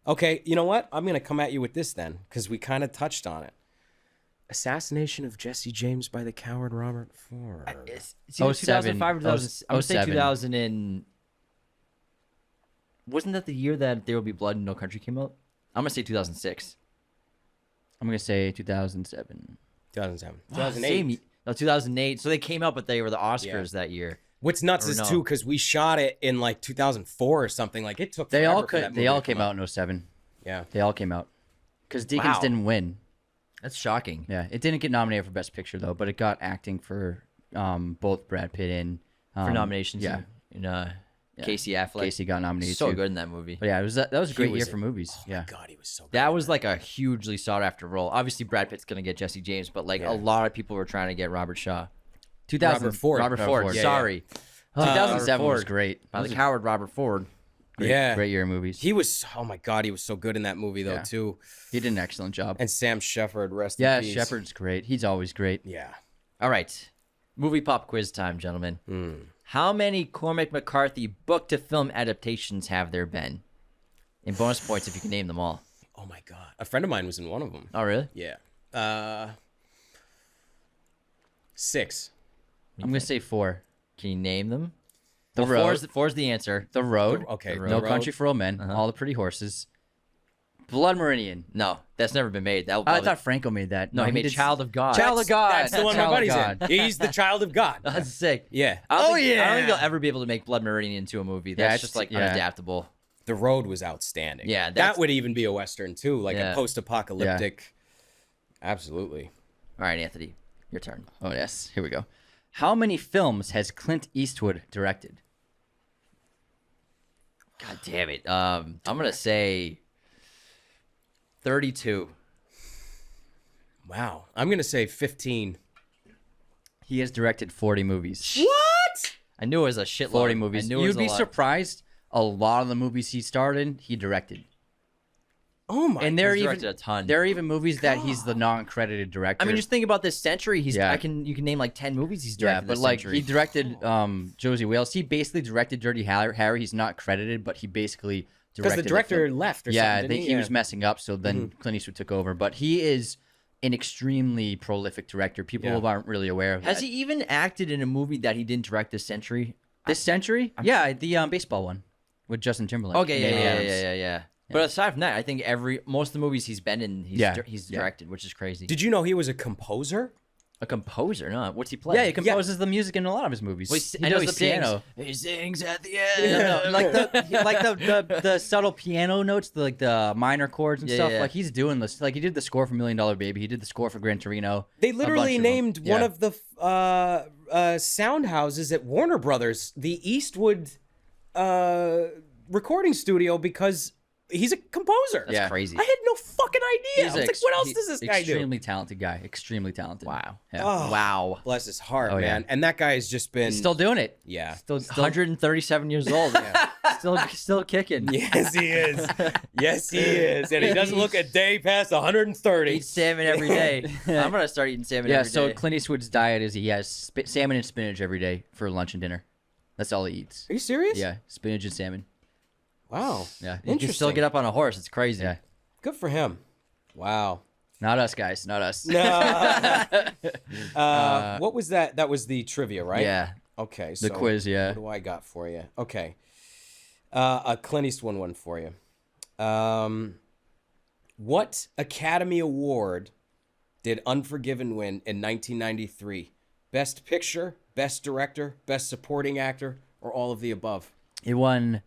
Okay, you know what? I'm gonna come at you with this then, because we kind of touched on it. Assassination of Jesse James by the coward Robert Ford. It's either 07. 2005 or 2000. I'm gonna say 07. 2000 and. Wasn't that the year that There Will Be Blood in No Country came out? I'm gonna say 2006. I'm going to say 2007. 2007. Wow, 2008. same no, 2008. So they came out, but they were the Oscars that year. What's nuts Or is no. too because we shot it in like 2004 or something. Like it took. They all forever for that could. movie They all to came come out in 07. Yeah. They all came out. Because Deakins Wow. didn't win. That's shocking. Yeah, it didn't get nominated for Best Picture though, but it got acting for both Brad Pitt and For nominations. Yeah, In Casey Affleck. Casey got nominated so too. good in that movie. But yeah, it was that was a great was year a- for movies. Oh yeah, my god, he was so. Good. That was like a hugely sought after role. Obviously, Brad Pitt's gonna get Jesse James, but like a lot of people were trying to get Robert Shaw. 2000 Robert Ford. Robert Ford. Ford. Yeah, Sorry. 2007 was Ford. great. By That the was a coward Robert Ford. great, Yeah. great year of movies. He was. Oh my god, he was so good in that movie though Yeah. too. He did an excellent job. And Sam Shepard, rest Yeah, in peace. Shepard's great. He's always great. Yeah. All right. Movie pop quiz time, gentlemen. How many Cormac McCarthy book to film adaptations have there been? And bonus points if you can name them all. Oh my god, a friend of mine was in one of them. Oh, really? Yeah. 6. I'm gonna say 4. Can you name them? The Well, Road. four's the answer. The Road. Okay. The The No Road. Country for Old Men. All the Pretty Horses. Blood Meridian. No, that's never been made. That I thought Franco made that. No, he made did Child of God. Child of God. That's the one my Child of buddy's God. in. He's the child of God. That's sick. Yeah. I don't Oh, think, I don't think yeah. they'll ever be able to make Blood Meridian into a movie. Yeah, That's it's- just like yeah. unadaptable. The Road was outstanding. Yeah, that that's- would even be a western too, like Yeah. a post-apocalyptic. Absolutely. All right, Anthony, your turn. Oh yes. Here we go. How many films has Clint Eastwood directed? God damn it. I'm gonna say 32. Wow. I'm gonna say 15. He has directed 40 movies. What? I knew it was a shitload. 40 I movies. knew it was You'd be a lot. surprised. A lot of the movies he starred in, he directed. Oh my. And there are he's even directed a ton. there are even movies that he's the non-credited director. I mean, just think about this century. Yeah. You can name like 10 movies he's yeah, directed. but this like century. he directed Josie Wales. He basically directed Dirty Harry. He's not credited, but he basically Because directed the director film. left or Yeah, something. didn't he was messing up, so then Clint Eastwood took over. But he is an extremely prolific director. People Yeah. aren't really aware of Has that. he even acted in a movie that he didn't direct this century? This century? Yeah, the baseball one with Justin Timberlake. Okay, and Amy Adams. yeah. But aside from that, I think most of the movies he's been in, he's Yeah, he's yeah. directed, which is crazy. Did you know he was a composer? A composer? No, what's he play? Yeah, he composes the music in a lot of his movies. Well, he I know does he the sings. piano. He sings at the end. No, like the subtle piano notes, like the minor chords and Yeah, stuff. yeah. Like he's doing this. Like he did the score for $1 Million Baby. He did the score for Gran Torino. They a bunch literally of them. named one Yeah. of the sound houses at Warner Brothers the Eastwood recording studio because he's a composer. Yeah. Crazy. I had no fucking idea. I was like, what else He's does this guy do? Extremely talented guy. Extremely talented. Wow. Yeah. Oh, Wow. bless his heart, Oh, yeah. man. And that guy has just been He's still doing it. yeah. Still 137 years old. Still kicking. Yes, he is. Yes, he is. And he doesn't look a day past 130. Eat salmon every day. I'm gonna start eating salmon Yeah. every So day. Clint Eastwood's diet is he has salmon and spinach every day for lunch and dinner. That's all he eats. Are you serious? Yeah, spinach and salmon. Wow. Yeah. You can still get up on a horse. It's crazy. Yeah. Good for him. Wow. Not us, guys. Not us. What was that? That was the trivia, right? Yeah. Okay. The So quiz, yeah. What do I got for you? Okay. A Clint Eastwood one for you. What Academy Award did Unforgiven win in 1993? Best Picture, Best Director, Best Supporting Actor, or all of the above? It won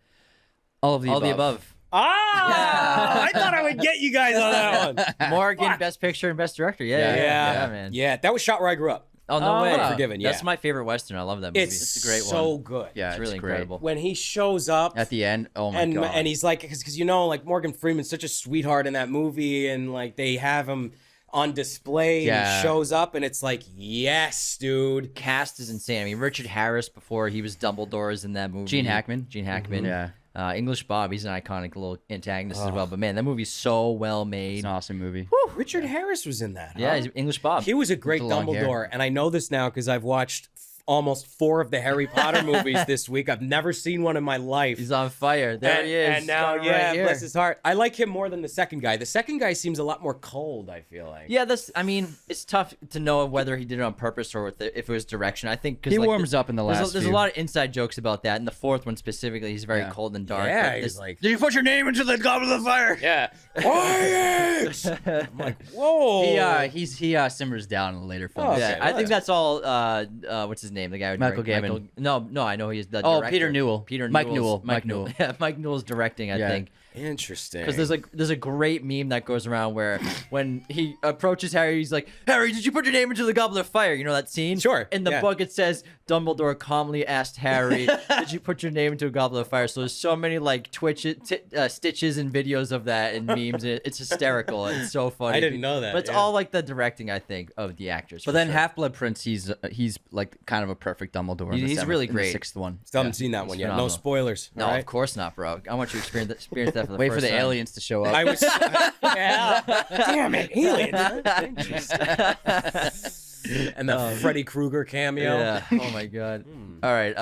All of the All above. the above. I thought I would get you guys on that one. Morgan, Fuck. Best Picture and Best Director. Yeah. Yeah, man. Yeah, that was shot where I grew up. Oh, no way. Unforgiven, yeah. That's my favorite Western. I love that movie. It's a great so one. good. Yeah, It's really great. incredible. When he shows up At the end, oh my god. and he's like, because you know, like Morgan Freeman's such a sweetheart in that movie, and like they have him on display, and Yeah. he shows up, and it's like, yes, dude. Cast is insane. I mean, Richard Harris before he was Dumbledore is in that movie. Gene Hackman. Gene Hackman. Yeah. English Bob. He's an iconic little antagonist as well. But man, that movie's so well made. It's an awesome movie. Richard Harris was in that. Huh? Yeah, he's English Bob. He was a great the long hair. Dumbledore, and I know this now because I've watched almost 4 of the Harry Potter movies this week. I've never seen one in my life. He's on fire. There and, he is. And now, Right yeah, here. bless his heart. I like him more than the second guy. The second guy seems a lot more cold, I feel like. Yeah, I mean, it's tough to know whether he did it on purpose or if it was direction. I think because He warms up in the last There's a few. lot of inside jokes about that. In the fourth one specifically, he's very Yeah. cold and dark. Yeah, but he's this- like, Did you put your name into the goblet of fire? yeah. Quiet! I'm like, whoa. He simmers down in the later films. Oh, yeah, okay, I think well, that's all. What's his name? The guy who Michael direct- Gambon. No, I know he's the. Oh, director. Peter Newell. Peter Mike Newell's- Newell. Mike Mike Newell. Yeah, Mike Newell's directing. I Yeah. think. Interesting. Because there's a great meme that goes around where when he approaches Harry, he's like, "Harry, did you put your name into the goblet of fire?" You know that scene? Sure, In the yeah. book, it says Dumbledore calmly asked Harry, "Did you put your name into a goblet of fire?" So there's so many like stitches and videos of that and memes. It's hysterical. It's so funny. I didn't know that, But it's yeah. all like the directing, I think, of the actors. But for then sure. Half Blood Prince, he's like kind of a perfect Dumbledore. in the He's seventh- really in the great. sixth one. Still haven't seen that one yet. phenomenal. No spoilers. No, all of right? course not, bro. I want you to experience that for the Wait for first the time. aliens to show up. I was. Yeah. Damn it, aliens. And the Freddy Krueger cameo. Yeah. Oh my god. All right.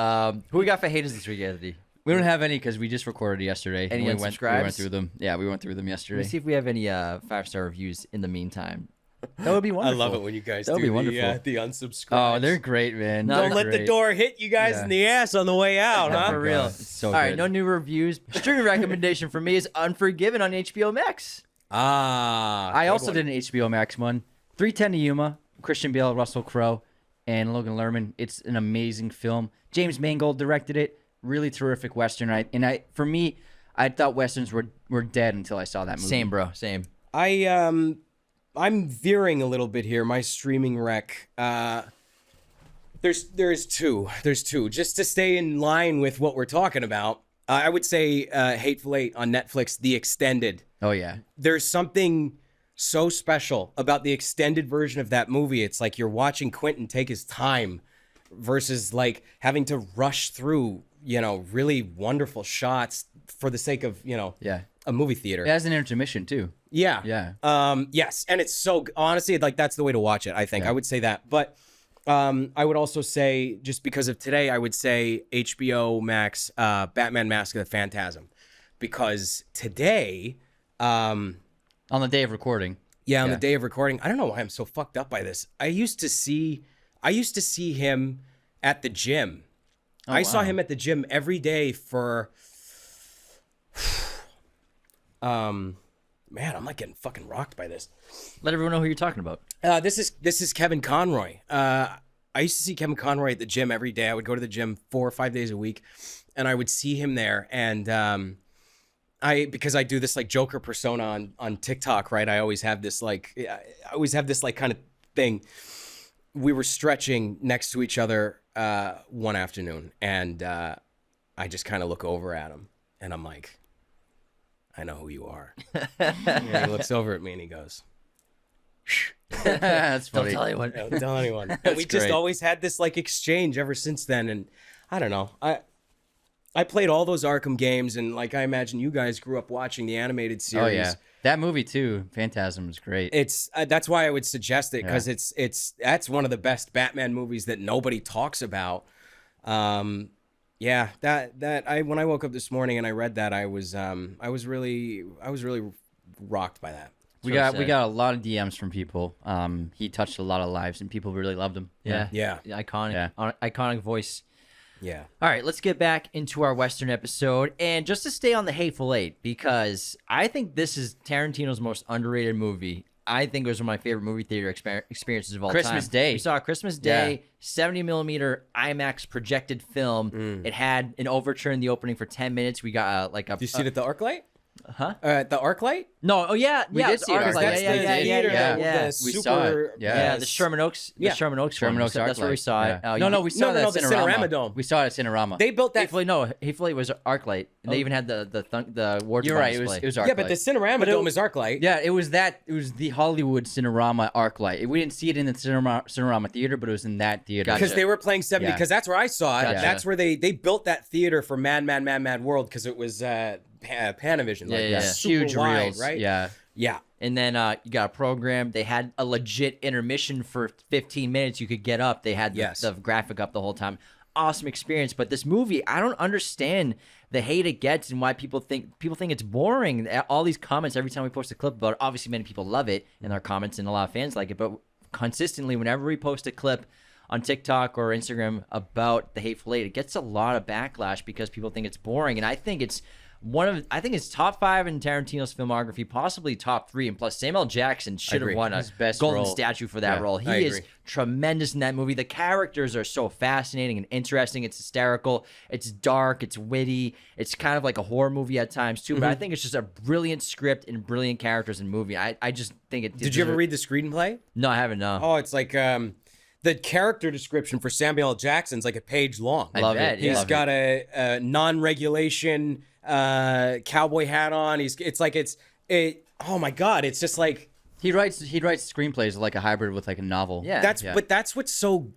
Who we got for haters this week, Anthony? We don't have any because we just recorded yesterday. Any and we went unsubscribes? through them. Yeah, we went through them Let me yesterday. see if we have any 5-star reviews in the meantime. That would be I wonderful. love it when you guys That would do be wonderful. the unsubscribe. Oh, they're great, man. No, Don't They're let the great. door hit you guys Yeah. in the ass on the way out, huh? For real. It's so All right, good. no new reviews. Streaming recommendation for me is Unforgiven on HBO Max. Ah. I good also one. did an HBO Max one. 310 to Yuma, Christian Bale, Russell Crowe, and Logan Lerman. It's an amazing film. James Mangold directed it. Really terrific Western. For me, I thought Westerns were dead until I saw that movie. Same, bro. Same. I'm veering a little bit here. My streaming rec. There's two. Just to stay in line with what we're talking about. I would say Hateful Eight on Netflix, the extended. Oh yeah. There's something so special about the extended version of that movie. It's like you're watching Quentin take his time versus like having to rush through, really wonderful shots for the sake of, Yeah. a movie theater. It has an intermission too. Yeah. Yeah. Yes, and it's so honestly like that's the way to watch it. I think Yeah. I would say that, but I would also say just because of today, I would say HBO Max, Batman: Mask of the Phantasm, because today, On the day of recording. on the Yeah. day of recording, I don't know why I'm so fucked up by this. I used to see him at the gym. I saw wow. him at the gym every day for. Man, I'm like getting fucking rocked by this. Let everyone know who you're talking about. This is Kevin Conroy. I used to see Kevin Conroy at the gym every day. I would go to the gym 4 or 5 days a week, and I would see him there. And because I do this like Joker persona on TikTok, right? I always have this like kind of thing. We were stretching next to each other one afternoon, and I just kind of look over at him, and I'm like, I know who you are. And he looks over at me and he goes, That's Don't funny. tell anyone. Don't tell anyone. And we just great. always had this like exchange ever since then. And I don't know. I played all those Arkham games, and like I imagine you guys grew up watching the animated series. Oh yeah. That movie too, Phantasm, was great. It's that's why I would suggest it, because that's one of the best Batman movies that nobody talks about. Yeah, when I woke up this morning and I read that, I was really rocked by that. we So got sad. a lot of DMs from people. He touched a lot of lives and people really loved him. Yeah. Yeah. Iconic voice. Yeah. All right, let's get back into our Western episode. And just to stay on the Hateful Eight, because I think this is Tarantino's most underrated movie I think it was one of my favorite movie theater experiences of all time. Christmas Day. We saw Christmas Day, 70mm IMAX projected film. It had an overture in the opening for 10 minutes. We got like a. Did you see it at the ArcLight? Huh? The ArcLight? No, oh yeah, We yeah, did it's see it Arclight. ArcLight. That's Yeah, the yeah, theater yeah. that We super, saw it. Yeah. The Sherman Oaks. Yeah. The Sherman Oaks. Sherman one. Oaks That's where we ArcLight. saw it. Yeah. Oh, No, we saw No, that the Cinerama. Cinerama Dome. We saw it at Cinerama. They built that. Hatefully, no, Hatefully was ArcLight, and they even had the wardrobe You're right. display. It was ArcLight. Yeah, but the Cinerama Dome is ArcLight. Yeah, it was the Hollywood Cinerama ArcLight. We didn't see it in the Cinerama theater, but it was in that theater. Gotcha. Because they were playing 70, Yeah. because that's where I saw it. Gotcha. That's where they built that theater for Mad World, because it was Panavision. Like, Yeah. super Huge wide, reels, right? Yeah. Yeah. And then you got a program. They had a legit intermission for 15 minutes. You could get up. They had Yes. the graphic up the whole time. Awesome experience. But this movie, I don't understand the hate it gets and why people think it's boring. All these comments every time we post a clip about it. Obviously, many people love it in our comments, and a lot of fans like it. But consistently, whenever we post a clip on TikTok or Instagram about the Hateful Eight, it gets a lot of backlash because people think it's boring. And I think it's it's top 5 in Tarantino's filmography, possibly top 3. And plus, Samuel Jackson should have agree. won a His best golden role. statue for that Yeah, role. I He is agree. tremendous in that movie. The characters are so fascinating and interesting. It's hysterical. It's dark. It's witty. It's kind of like a horror movie at times too. But I think it's just a brilliant script and brilliant characters and movie. I just think it. Did you ever read the screenplay? No, I haven't. No. Oh, it's like the character description for Samuel L. Jackson's like a page long. I love bet, it. yeah. He's Love got a non-regulation cowboy hat on. Oh my God, it's just like He writes screenplays like a hybrid with like a novel. Yeah. but that's what's so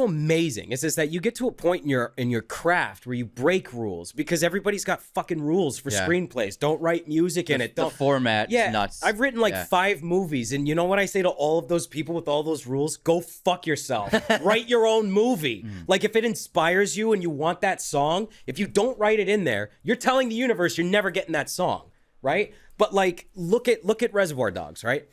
amazing is that you get to a point in your craft where you break rules because everybody's got fucking rules for Yeah. screenplays. Don't write music in it. The Don't format Yeah, is nuts. I've written like Yeah. 5 movies, and you know what I say to all of those people with all those rules? Go fuck yourself. Write your own movie. Like if it inspires you and you want that song, if you don't write it in there, you're telling the universe you're never getting that song, right? But like look at Reservoir Dogs, right?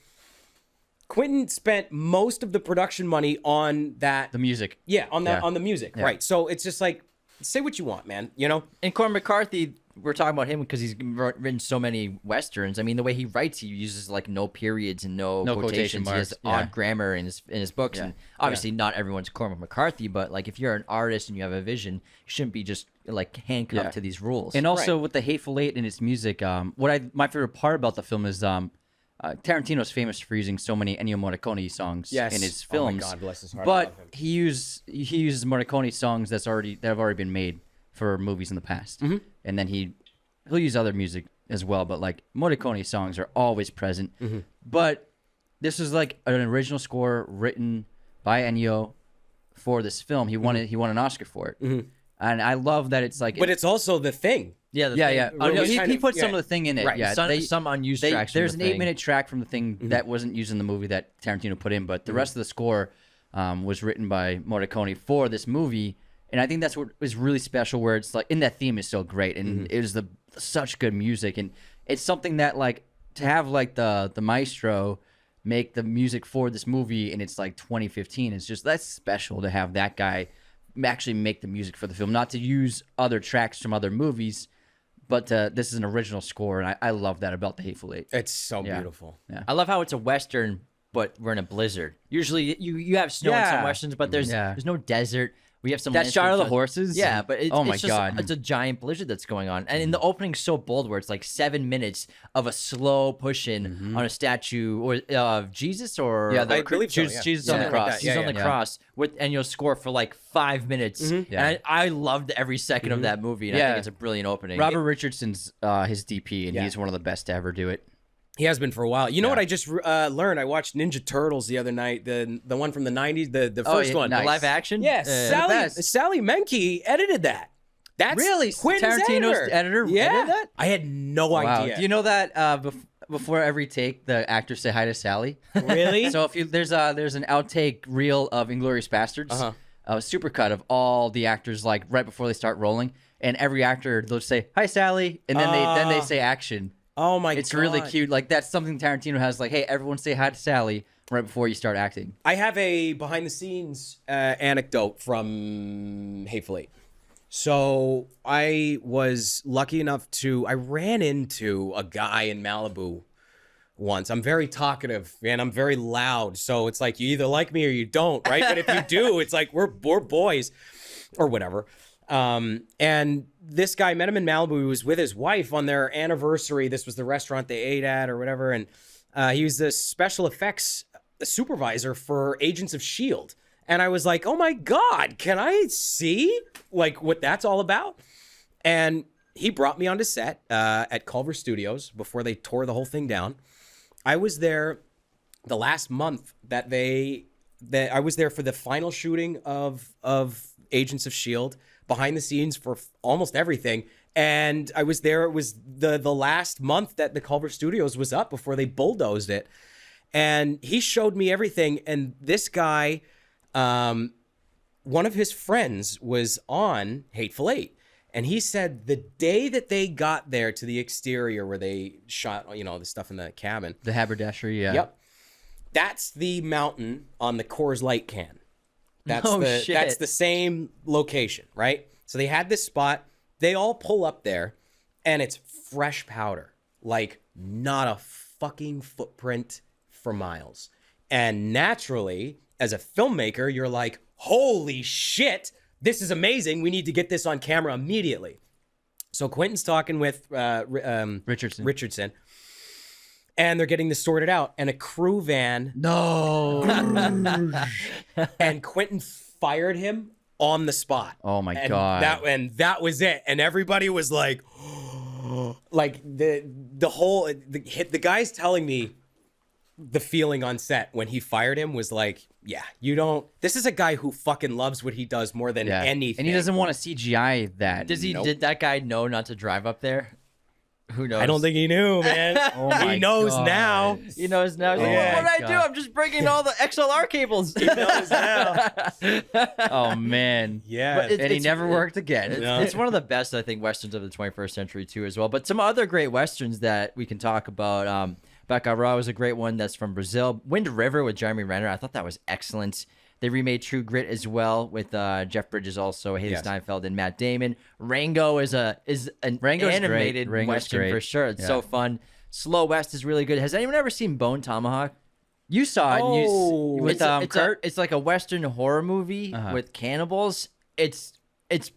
Quentin spent most of the production money on that. The music. Yeah, on that Yeah. on the music, right? So it's just like say what you want, man. You know. And Cormac McCarthy, we're talking about him because he's written so many westerns. I mean, the way he writes, he uses like no periods and no quotation quotations. He has marks, odd yeah. grammar in his books. Yeah. And obviously, not everyone's Cormac McCarthy, but like if you're an artist and you have a vision, you shouldn't be just like handcuffed Yeah. to these rules. And also with the Hateful Eight and its music, my favorite part about the film is Tarantino's famous for using so many Ennio Morricone songs Yes. in his Oh my films. God, bless his heart, I But love him. he uses Morricone songs that have already been made for movies in the past, Mm-hmm. and then he'll use other music as well. But like Morricone songs are always present. Mm-hmm. But this is like an original score written by Ennio for this film. He won an Oscar for it, and I love that it's like. Mm-hmm. But it's also the thing. yeah, the Yeah, thing- yeah. Well, Oh, no, he's he kind of- put yeah. some of the thing in it. Right. Yeah, Some unused tracks. from There's the an thing. 8-minute track from the thing that wasn't used in the movie that Tarantino put in, but the rest of the score was written by Morricone for this movie, and I think that's what is really special. Where it's like, and that theme is so great, and it is such good music, and it's something that like to have like the maestro make the music for this movie, and it's like 2015. It's just that's special to have that guy actually make the music for the film, not to use other tracks from other movies. But this is an original score, and I love that about the Hateful Eight. It's so Yeah. beautiful. I love how it's a western, but we're in a blizzard. Usually, you have snow in some Yeah. westerns, but there's no desert. We have some That shot of the landscape shots. horses? Yeah, but Oh my it's just, God. it's a giant blizzard that's going on, and in the opening's so bold, where it's like 7 minutes of a slow push in on a statue or of Jesus or Yeah, I believe so, yeah. Jesus Yeah, on the like cross. that, He's on the Yeah. cross with, and you'll score for like 5 minutes. Yeah. And I loved every 2nd of that movie, and I Yeah. think it's a brilliant opening. Robert Richardson's his DP, and Yeah. he's one of the best to ever do it. He has been for a while. You know what I just learned? I watched Ninja Turtles the other night, the one from the 90s, the first yeah, one. nice. The live action. Yes, best. Sally Menke edited that. That's Really? Quentin's Tarantino's editor Yeah, edited that? I had no Wow. idea. Do you know that before every take, the actors say hi to Sally? Really? So if you there's an outtake reel of Inglourious Bastards, Uh-huh. a supercut of all the actors like right before they start rolling, and every actor they'll say hi Sally, and then they say action. Oh my god. It's really cute. Like that's something Tarantino has. Like, hey, everyone say hi to Sally right before you start acting. I have a behind the scenes anecdote from Hateful Eight. So I was lucky enough I ran into a guy in Malibu once. I'm very talkative and I'm very loud. So it's like you either like me or you don't, right? But if you do, it's like we're boys or whatever. And this guy met him in Malibu. He was with his wife on their anniversary. This was the restaurant they ate at or whatever. And he was the special effects supervisor for Agents of S.H.I.E.L.D. And I was like, oh my God, can I see like what that's all about? And he brought me onto set at Culver Studios before they tore the whole thing down. I was there the last month that I was there for the final shooting of Agents of S.H.I.E.L.D., behind the scenes for almost everything. And I was there. It was the last month that the Culver Studios was up before they bulldozed it. And he showed me everything. And this guy, one of his friends was on Hateful Eight. And he said the day that they got there to the exterior where they shot, the stuff in the cabin. The haberdashery, yeah. Yep. That's the mountain on the Coors Light can. That's shit. That's the same location, right? So they had this spot. They all pull up there, and it's fresh powder. Like, not a fucking footprint for miles. And naturally, as a filmmaker, you're like, holy shit, this is amazing. We need to get this on camera immediately. So Quentin's talking with Richardson, and they're getting this sorted out. And a crew van, No. and Quentin fired him on the spot. Oh my And God. that was it. And everybody was like, like the guy's telling me the feeling on set when he fired him was like, yeah, this is a guy who fucking loves what he does more than anything. And he doesn't want to CGI that. Did that guy know not to drive up there? Who knows? I don't think he knew, man. my he knows God. now. He knows now. He's like, Yeah. what did I do? I'm just bringing all the XLR cables. He knows now. Oh man. Yeah. But And he never worked again. No. It's one of the best, I think, westerns of the 21st century too, as well. But some other great westerns that we can talk about. Becca Raw was a great one. That's from Brazil. Wind River with Jeremy Renner. I thought that was excellent. They remade True Grit as well with Jeff Bridges, also Haley Steinfeld and Matt Damon. Rango is an Rango's animated great. Rango's western great. for sure. It's Yeah. so fun. Slow West is really good. Has anyone ever seen Bone Tomahawk? You saw it with Kurt. It's like a western horror movie with cannibals. It's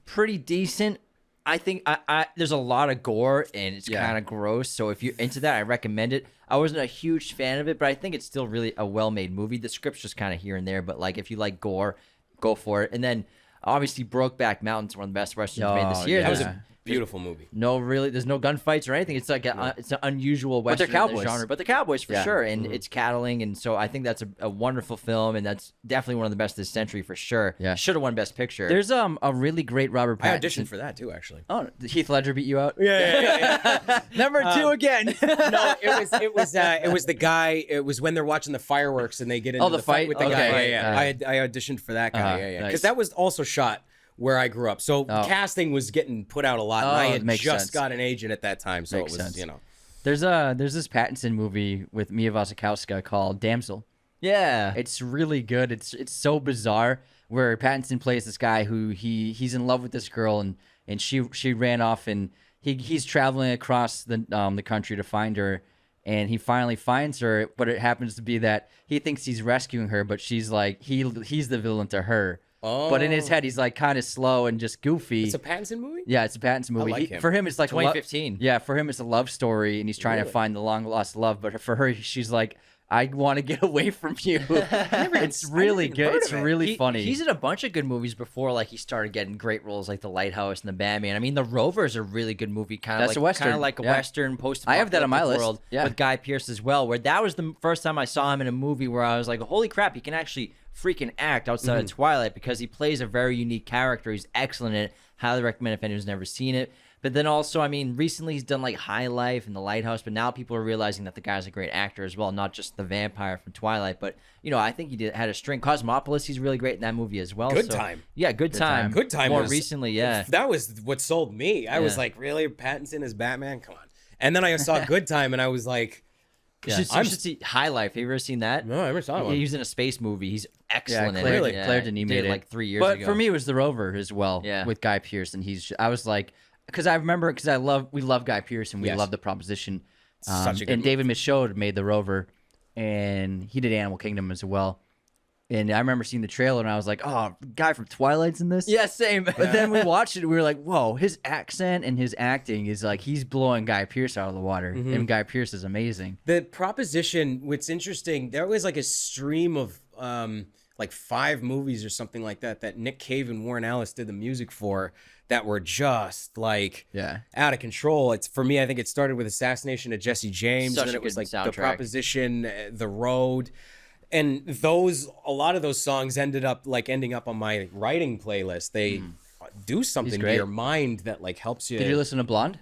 pretty decent. I think I there's a lot of gore and it's kind of gross. So if you're into that, I recommend it. I wasn't a huge fan of it, but I think it's still really a well-made movie. The script's just kind of here and there, but like if you like gore, go for it. And then obviously Brokeback Mountain's one of the best westerns made this year. yeah. That was There's a beautiful movie. there's no gunfights or anything. It's like it's an unusual But they're western in the cowboys. genre, but the cowboys for Yeah. sure, and it's cattling, and so I think that's a wonderful film, and that's definitely one of the best this century for sure. Yeah. Should have won Best Picture. There's a really great Robert I Pattinson. auditioned for that too, actually. Oh, did Heath Ledger beat you out? Yeah. Number 2 again. No, it was the guy. It was when they're watching the fireworks and they get into the the fight fight? with the Okay. guy. Yeah. Uh-huh. I auditioned for that guy. Yeah, nice. because that was also shot where I grew up. So casting was getting put out a lot, and I had makes just sense. got an agent at that time, so Makes it was sense. There's this Pattinson movie with Mia Wasikowska called Damsel. yeah. It's really good. It's so bizarre where Pattinson plays this guy who he's in love with this girl and she ran off and he's traveling across the country to find her and he finally finds her, but it happens to be that he thinks he's rescuing her, but she's like he's the villain to her. Oh. But in his head he's like kind of slow and just goofy. It's a Pattinson movie. Yeah, it's a Pattinson movie. like him. For him, it's like 2015. Yeah, for him, it's a love story, and he's trying to find the long lost love. But for her, she's like, I want to get away from you. It's really even good. heard It's of it. really funny. He's in a bunch of good movies before, like he started getting great roles like The Lighthouse and The Batman. I mean, The Rover is a really good movie, kind of That's a Western, kind of like a yeah. Western post. I have that on my list, world yeah. with Guy Pearce as well. Where that was the first time I saw him in a movie where I was like, holy crap, he can actually freaking act outside of Twilight because he plays a very unique character. He's excellent at it. Highly recommend if anyone's never seen it. But then also, I mean, recently he's done like High Life and The Lighthouse, but now people are realizing that the guy's a great actor as well, not just the vampire from Twilight. But, you know, I think he had a string. Cosmopolis, he's really great in that movie as well. Good so, Time. Yeah, Good Time. Good Time More was- recently, yeah. That was what sold me. I was Yeah. like, really, Pattinson as Batman? Come on. And then I saw Good Time, and I was like, You should see High Life. Have you ever seen that? no, I never saw one. He was in a space movie. He's excellent in Claire, it. Claire Denis Did made it it like 3 years but ago. for me, it was The Rover as well. Yeah. With Guy Pearce, and I was like, because I remember we love Guy Pearce and we Yes. love The Proposition. Such a good and movie. David Michôd made The Rover, and he did Animal Kingdom as well. And I remember seeing the trailer, and I was like, "Oh, guy from Twilight's in this." Yeah, same. But then we watched it, and we were like, "Whoa, his accent and his acting is like he's blowing Guy Pearce out of the water." And Guy Pearce is amazing. The proposition, what's interesting, there was like a stream of like 5 movies or something like that Nick Cave and Warren Ellis did the music for that were just like Yeah. out of control. It's for me, I think it started with Assassination of Jesse James, Such and then a it was good like The soundtrack. Proposition, The Road. And a lot of those songs ending up on my writing playlist. They do something to great. your mind that like helps you. Did you listen to Blonde?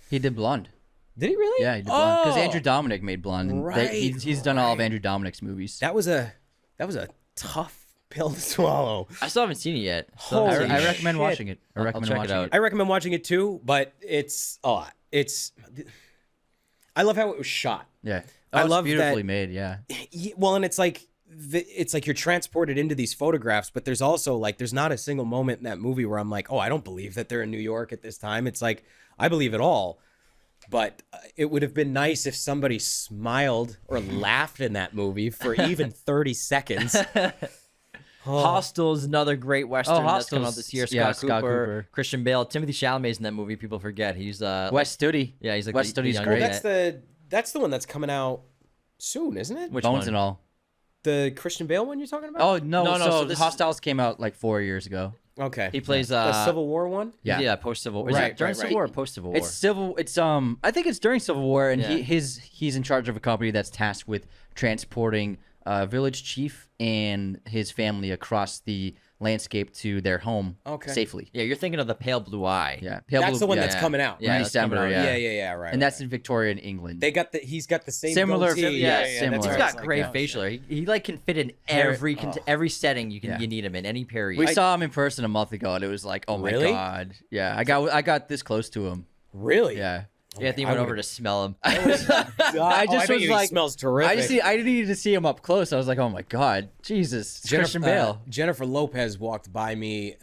He did Blonde. Did he really? Yeah, he did Blonde because Oh! Andrew Dominic made Blonde. And he's done all of Andrew Dominic's movies. That was a tough pill to swallow. I still haven't seen it yet. Holy Still haven't I seen it. recommend shit. watching it. I recommend check it watching out. it. I recommend watching it too, but it's a lot. I love how it was shot. Yeah. I It's love beautifully that- made. Yeah. Well, and it's like you're transported into these photographs, but there's also like there's not a single moment in that movie where I'm like, oh, I don't believe that they're in New York at this time. It's like I believe it all. But it would have been nice if somebody smiled or laughed in that movie for even 30 seconds. Hostel is another great western that's coming out Hostel's- this year. yeah, Scott Scott Cooper, Cooper. Christian Bale, Timothy Chalamet's in that movie. People forget he's West Studi. Yeah, he's like West the Studi's younger great. guy. That's the one that's coming out soon, isn't it? Which Bones one? and all. The Christian Bale one you're talking about? Oh no! No, no, So, so this is- Hostiles came out like 4 years ago. Okay. He plays the Civil War one? yeah post Civil War. Right, During right, Civil right. War or post Civil War? It's civil. It's I think it's during Civil War, and Yeah. he's in charge of a company that's tasked with transporting a village chief and his family across the landscape to their home safely. Yeah, you're thinking of the Pale Blue Eye. Yeah, That's the one that's yeah. coming out. Yeah, right? that's December. coming out, Yeah. Yeah, right. and that's right. in Victorian England. He's got the same Similar- goatee. yeah, that's similar. right. He's I got was great like, oh, facial hair. shit. He like can fit in every setting you need him in any period. we saw him in person a month ago, and it was like, oh my Really? god, yeah. I got this close to him. Really? Yeah. Yeah, I think he I went would've- over to smell him. I just I bet was you like, he smells terrific. I needed to see him up close. I was like, oh my god, Jesus, it's Christian Bale. Jennifer Lopez walked by me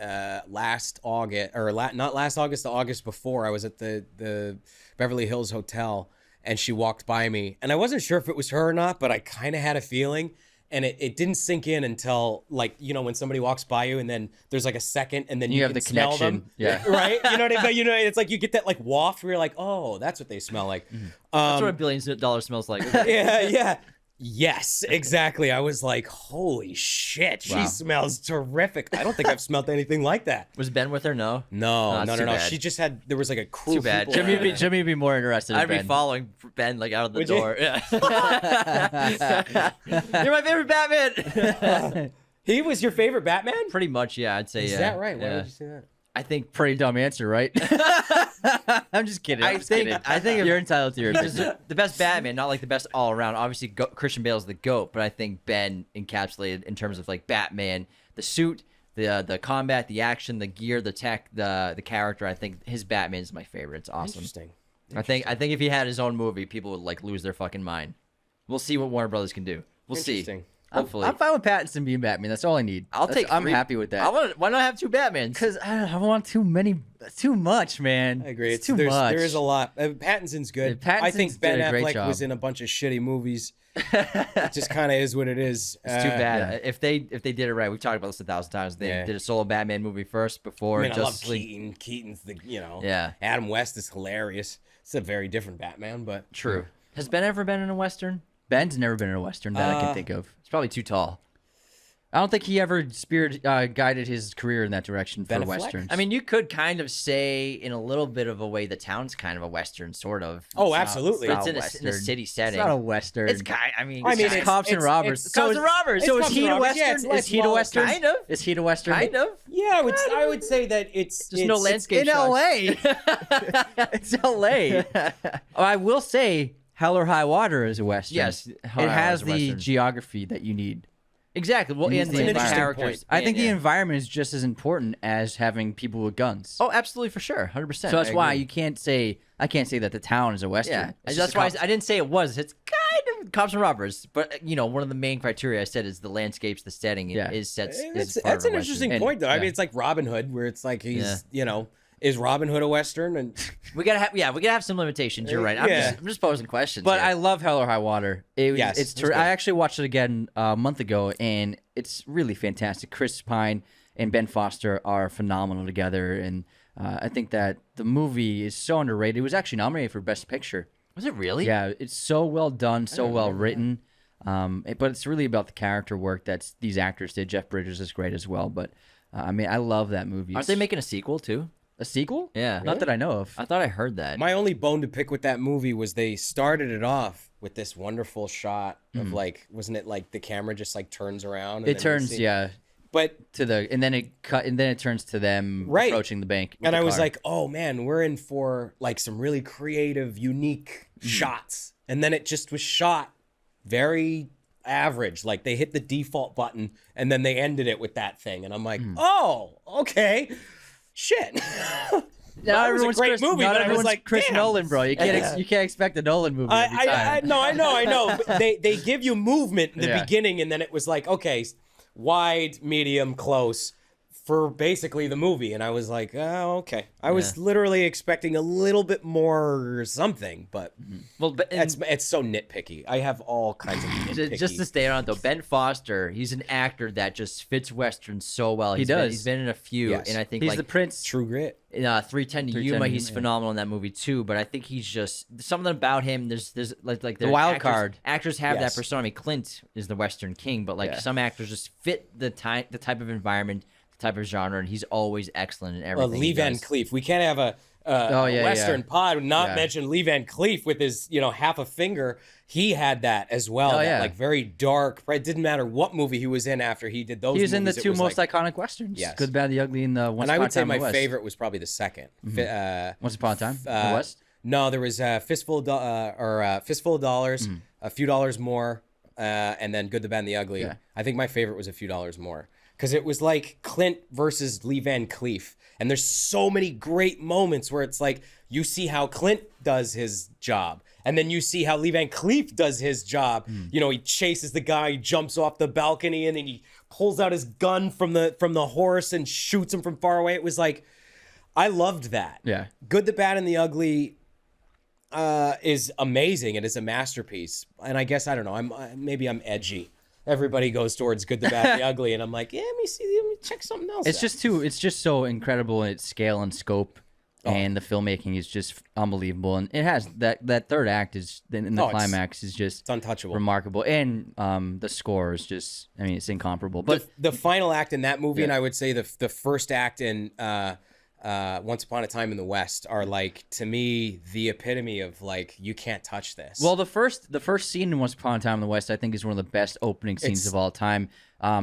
last August, or not last August, the August before. I was at the Beverly Hills Hotel, and she walked by me, and I wasn't sure if it was her or not, but I kind of had a feeling. And it didn't sink in until, like, you know, when somebody walks by you and then there's like a second and then you have can the smell connection. them. Yeah. Right? You know what I mean? You know, it's like you get that like waft where you're like, oh, that's what they smell like. That's what $1 billion smells like. Yeah. Yes, exactly. I was like, holy shit, she Wow. smells terrific. I don't think I've smelled anything like that. Was Ben with her? No. No. that's too bad. She just had, there was like a crew. Too of bad. people around her. Jimmy would be more interested in I'd be Ben. following Ben like out of the Would you? door. Yeah. You're my favorite Batman. He was your favorite Batman? Pretty much, yeah. I'd say. Is yeah. that right? Why Yeah. would you say that? I think Pretty dumb answer, right? I'm just kidding. I think if- you're entitled to your he's opinion. the best Batman, not like the best all around. Obviously, Christian Bale's the GOAT, but I think Ben encapsulated in terms of like Batman, the suit, the combat, the action, the gear, the tech, the character. I think his Batman is my favorite. It's awesome. Interesting. I think if he had his own movie, people would like lose their fucking mind. We'll see what Warner Brothers can do. We'll see. Interesting. Hopefully, I'm fine with Pattinson being Batman. That's all I need. I'm three- happy with that. Why not have two Batmans? Because I want too much, man. I agree. It's too much. There is a lot. Pattinson's good. Yeah, I think Pattinson's Ben did a great Affleck job. was in a bunch of shitty movies. It just kind of is what it is. It's too bad. yeah. If they did it right, we've talked about this 1,000 times. They Yeah. did a solo Batman movie first before I mean, I love Justice League. Keaton. Keaton's the, Yeah. Adam West is hilarious. It's a very different Batman, but True. Has Ben ever been in a western? Ben's never been in a Western that I can think of. He's probably too tall. I don't think he ever guided his career in that direction for Ben Affleck? Westerns. I mean, you could kind of say in a little bit of a way, the town's kind of a western, sort of. Oh, It's not- absolutely. But It's it's not in a Western. city it's setting. not a Western. It's kind. I mean, it's Cops and Robbers. It's Cops and Robbers. So It's is Heat a Cops and Robbers. Yeah, Western? it's Is less Heat a well- Western? kind of. Is Heat a Western? Kind of. yeah, I would say that it's Just no it's- landscape In shots. LA. It's LA. I will say Hell or High Water is a Western. Yes, Hell or it High has Water is a the Western. geography that you need. Exactly. Well, It's and an the interesting characters. point. I think the yeah. environment is just as important as having people with guns. Oh, absolutely, for sure, 100%. so that's I why agree. you can't say I can't say that the town is a Western. Yeah, It's that's just a why cop- I didn't say it was. It's kind of Cops and Robbers, but one of the main criteria I said is the landscapes, the setting Yeah. is sets. That's is part an of a interesting Western. And- point, though. I yeah. mean, it's like Robin Hood, where it's like he's, Is Robin Hood a Western? And We gotta have some limitations. You're right. I'm just posing questions. But here. I love Hell or High Water. Yes, It's it's good. I actually watched it again a month ago, and it's really fantastic. Chris Pine and Ben Foster are phenomenal together, and I think that the movie is so underrated. It was actually nominated for Best Picture. Was it really? Yeah, it's so well done, so well written. But it's really about the character work that these actors did. Jeff Bridges is great as well. But I mean, I love that movie. Aren't they making a sequel too? a sequel? Yeah. Not that I know of. I thought I heard that. my only bone to pick with that movie was they started it off with this wonderful shot of like, wasn't it like the camera just like turns around? And It then you turns, see- yeah, But to the and then it turns to them Right. approaching the bank. with and the I was car. like, oh man, we're in for like some really creative, unique shots. And then it just was shot very average. Like they hit the default button and then they ended it with that thing. And I'm like, oh, okay. Shit. That was a great movie, Not but I was everyone's like, Chris damn. Nolan, bro. You can't expect a Nolan movie every time. I know. But they give you movement in the Yeah. beginning, and then it was like, okay, wide, medium, close for basically the movie. And I was like, oh, okay. I was literally expecting a little bit more something, but Well, but it's so nitpicky. I have all kinds of nitpicky. just to stay on it though, Ben Foster, he's an actor that just fits Westerns so well. He's does. He's been in a few, Yes. and I think He's like the Prince. True Grit. in 310 to 310 Yuma, to he's Yuma, yeah. phenomenal in that movie too. But I think he's just something about him. There's like the wild actors, card. Actors have Yes. that persona. I mean, Clint is the Western king, but like Yeah. some actors just fit the type of environment, the type of genre, and he's always excellent in Well, everything. Lee he Van does. Cleef. We can't have a yeah, Western yeah. pod and not Yeah. mention Lee Van Cleef with his, half a finger. He had that as well. Oh, that, yeah. like very dark. It didn't matter what movie he was in after he did those. He was in the movies, it two was most like, iconic westerns. Yes. Good, Bad, the Ugly, and the Once And I Upon a would say Time in my the West. favorite was probably the second. Once Upon a Time in the West. No, there was Fistful of Dollars, A Few Dollars More, and then Good, the Bad, and the Ugly. Yeah. I think my favorite was A Few Dollars More because it was like Clint versus Lee Van Cleef, and there's so many great moments where it's like you see how Clint does his job, and then you see how Lee Van Cleef does his job. He chases the guy, he jumps off the balcony, and then he pulls out his gun from the horse and shoots him from far away. It was like, I loved that. Yeah. Good, the Bad, and the Ugly is amazing. It is a masterpiece. And I guess, I don't know, maybe I'm edgy. Everybody goes towards Good, the Bad, and the Ugly, and I'm like, yeah, let me check something else It's out. it's just so incredible in its scale and scope, Oh. and the filmmaking is just unbelievable. And it has that third act is in the Oh, it's- climax is just it's untouchable. remarkable, and the score is just it's incomparable. But the final act in that movie, Yeah. and I would say the first act in Once Upon a Time in the West are like, to me, the epitome of like, you can't touch this. well, the first scene in Once Upon a Time in the West, I think, is one of the best opening scenes It's- of all time.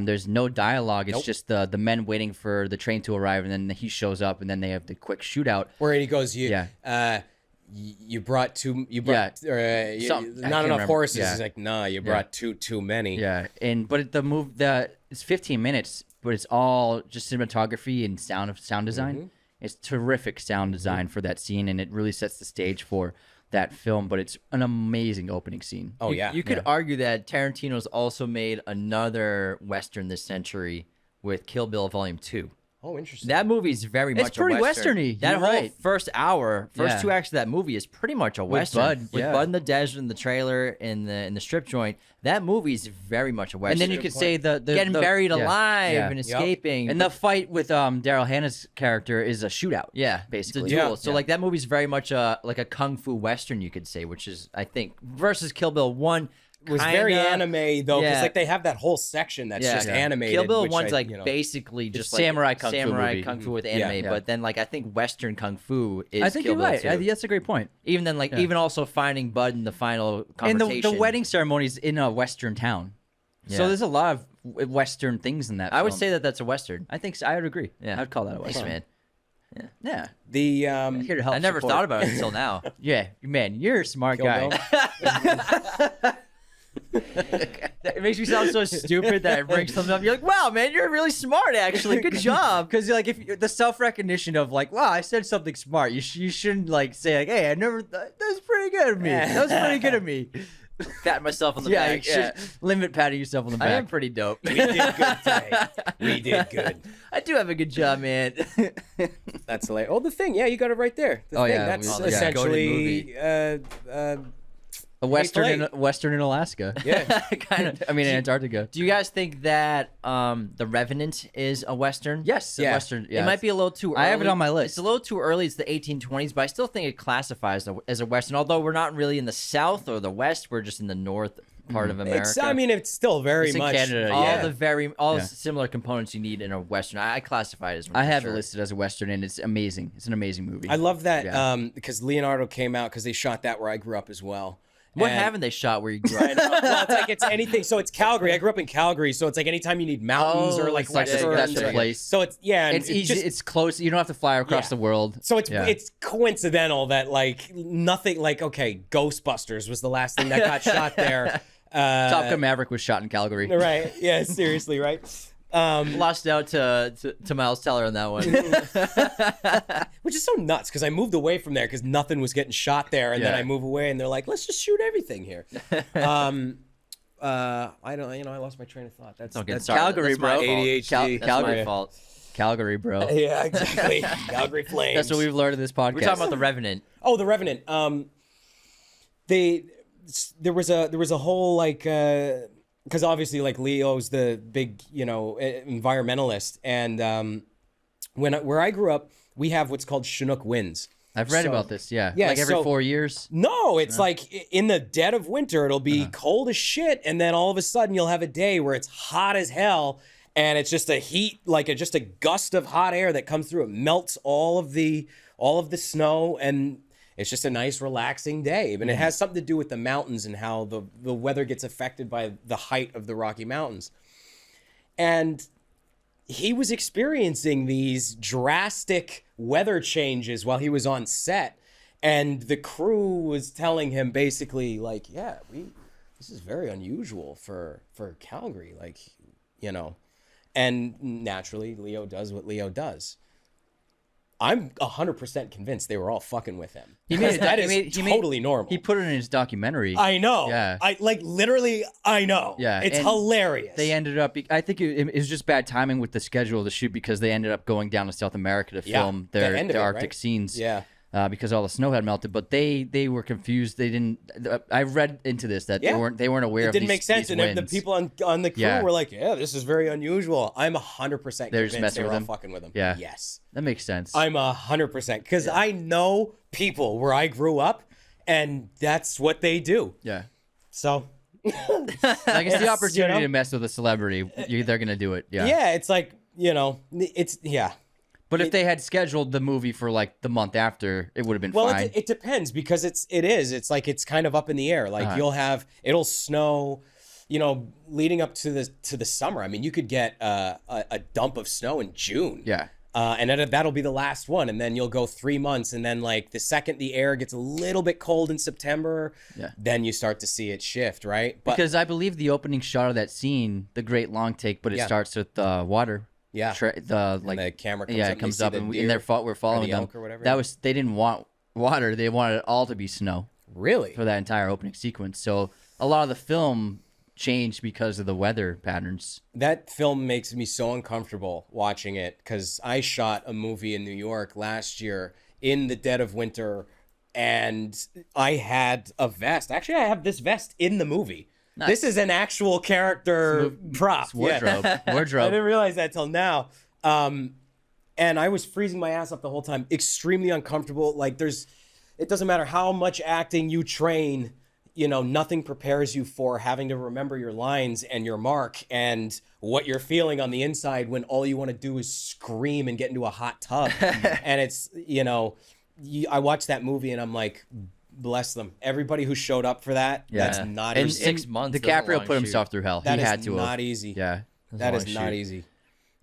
There's no dialogue. It's Nope. just the men waiting for the train to arrive, and then he shows up, and then they have the quick shootout. where he goes, Yeah. You brought not enough remember. horses. Yeah. He's like, nah, you brought too many. Yeah, it's 15 minutes, but it's all just cinematography and sound design. Mm-hmm. It's terrific sound design for that scene, and it really sets the stage for that film. But it's an amazing opening scene. Oh yeah. You could argue that Tarantino's also made another Western this century with Kill Bill Volume 2. Oh, interesting. That movie is very It's much pretty a Western. Western-y. That You're whole right. first Yeah. 2 acts of that movie is pretty much a Western. Bud, With yeah. Bud in the desert and the trailer in the strip joint. That movie is very much a Western. And then you could say the getting buried alive yeah. and escaping. And the fight with Daryl Hannah's character is a shootout. yeah, basically. it's a duel. Yeah. So like that movie's very much like a kung fu Western, you could say, which is I think versus Kill Bill 1. It was very kinda- anime though, because yeah. like they have that whole section that's just animated. Kill Bill which 1's I- like basically just like samurai kung fu samurai movie. kung fu with Yeah. anime, Yeah. but then like I think Western kung fu is I think Kill you're Bill right. 2. That's a great point. Even then, like even also finding Bud in the final And confrontation. the wedding ceremony is in a Western town, Yeah. so there's a lot of Western things in that. I would film. say that that's a Western. I think so. I would agree. Yeah. I'd call that a Thanks, Western. man. Yeah. the Here to help. I never support. thought about it until now. Yeah, man, you're a smart Kill guy. Bill. It makes me sound so stupid that it brings something up. You're like, wow, man, you're really smart, actually. Good job. Because like if the self recognition of like, wow, I said something smart. You shouldn't like say like, hey, I never. That was pretty good of me. That was pretty good of me. Pat myself on the Yeah, you back. should limit patting yourself on the I am back. pretty dope. We did good today. We did good. I do have a good job, man. That's hilarious. Oh, The Thing. Yeah, you got it right there. The Oh, Thing. yeah, That's we- yeah. essentially A western Eight. western in Alaska. yeah. kind of. I mean, Antarctica. Do you guys think that The Revenant is a western? Yes, Yeah. a western. Yeah. It might be a little too early. I have it on my list. It's a little too early. It's the 1820s, but I still think it classifies as a western. Although we're not really in the South or the West, we're just in the North part of America. It's, I mean, it's still very It's in much. Canada, all yeah. all Yeah. similar components you need in a western. I classify it as one. I for have sure. it listed as a western, and it's amazing. It's an amazing movie. I love that Yeah. because Leonardo came out because they shot that where I grew up as well. What And- haven't they shot where you grew I up? know. Well, it's like it's anything. So it's Calgary. I grew up in Calgary, so it's like anytime you need mountains or Oh, like it's like westerns. that's the or- place. So it's and it's easy. just- It's close. You don't have to fly across Yeah. the world. so it's Yeah. it's coincidental that like nothing like okay, Ghostbusters was the last thing that got shot there. Top Gun Maverick was shot in Calgary. Right? Yeah. Seriously. Right. Lost out to Miles Teller on that one. Which is so nuts because I moved away from there because nothing was getting shot there, and then Yeah. I move away, and they're like, "Let's just shoot everything here." I don't, I lost my train of thought. That's Don't get that's started. Calgary, That's my bro. fault. ADHD. That's Calgary. my fault. Calgary, bro. Yeah, exactly. Calgary Flames. That's what we've learned in this podcast. We're talking about The Revenant. Oh, The Revenant. There was a whole like because obviously like Leo's the big environmentalist, and where I grew up, we have what's called Chinook winds. I've read So- about this. Yeah. Yeah, Like every so- 4 years. No, it's like in the dead of winter, it'll be cold as shit, and then all of a sudden you'll have a day where it's hot as hell, and it's just a heat, like just a gust of hot air that comes through. It melts all of the snow, and it's just a nice, relaxing day. And it has something to do with the mountains and how the weather gets affected by the height of the Rocky Mountains. And he was experiencing these drastic weather changes while he was on set, and the crew was telling him basically like, yeah, this is very unusual for Calgary, like, and naturally Leo does what Leo does. I'm 100% convinced they were all fucking with him. He made it. That he is made- totally normal. He put it in his documentary. I know. Yeah. I like literally. I know. Yeah, It's and hilarious. They ended up. I think it was just bad timing with the schedule of the shoot because they ended up going down to South America to Yeah, film the their end of it, Arctic right? scenes. Yeah. Because all the snow had melted, but they were confused. They didn't. I read into this that Yeah. they weren't aware It of didn't these, make sense, these and the winds. people on the crew Yeah. were like, "Yeah, this is very unusual." I'm 100% They're just convinced messing they were with all him? fucking with him. Yeah. Yes, That makes sense. I'm 100% because I know people where I grew up, and that's what they do. yeah. So Like it's the opportunity you know? to mess with a celebrity. They're gonna do it. Yeah. yeah, it's like it's yeah. But if they had scheduled the movie for like the month after, it would have been Well, fine. it depends because it's like it's kind of up in the air. Like it'll snow, leading up to the summer. I mean, you could get a dump of snow in June. yeah. And that'll be the last one, and then you'll go 3 months, and then like the second the air gets a little bit cold in September, Yeah. then you start to see it shift, right? But Because I believe the opening shot of that scene, the great long take, but it Yeah. starts with water. Yeah. The and the camera comes yeah, up, it and you comes see up, the and deer we're following the them. elk or whatever. That was they didn't want water; they wanted it all to be snow really. for that entire opening sequence. So a lot of the film changed because of the weather patterns. That film makes me so uncomfortable watching it because I shot a movie in New York last year in the dead of winter, and I had a vest. Actually, I have this vest in the movie. This is an actual character prop. It's wardrobe, Yeah. I wardrobe. didn't realize that till now. And I was freezing my ass up the whole time, extremely uncomfortable. Like it doesn't matter how much acting you train, nothing prepares you for having to remember your lines and your mark and what you're feeling on the inside when all you want to do is scream and get into a hot tub. And it's, I watched that movie and I'm like, bless them. Everybody who showed up for that, Yeah. that's not And easy. 6 months. that's a DiCaprio long put shoot. himself through hell. That He is had to. not easy. Yeah. That a is long not shoot. easy.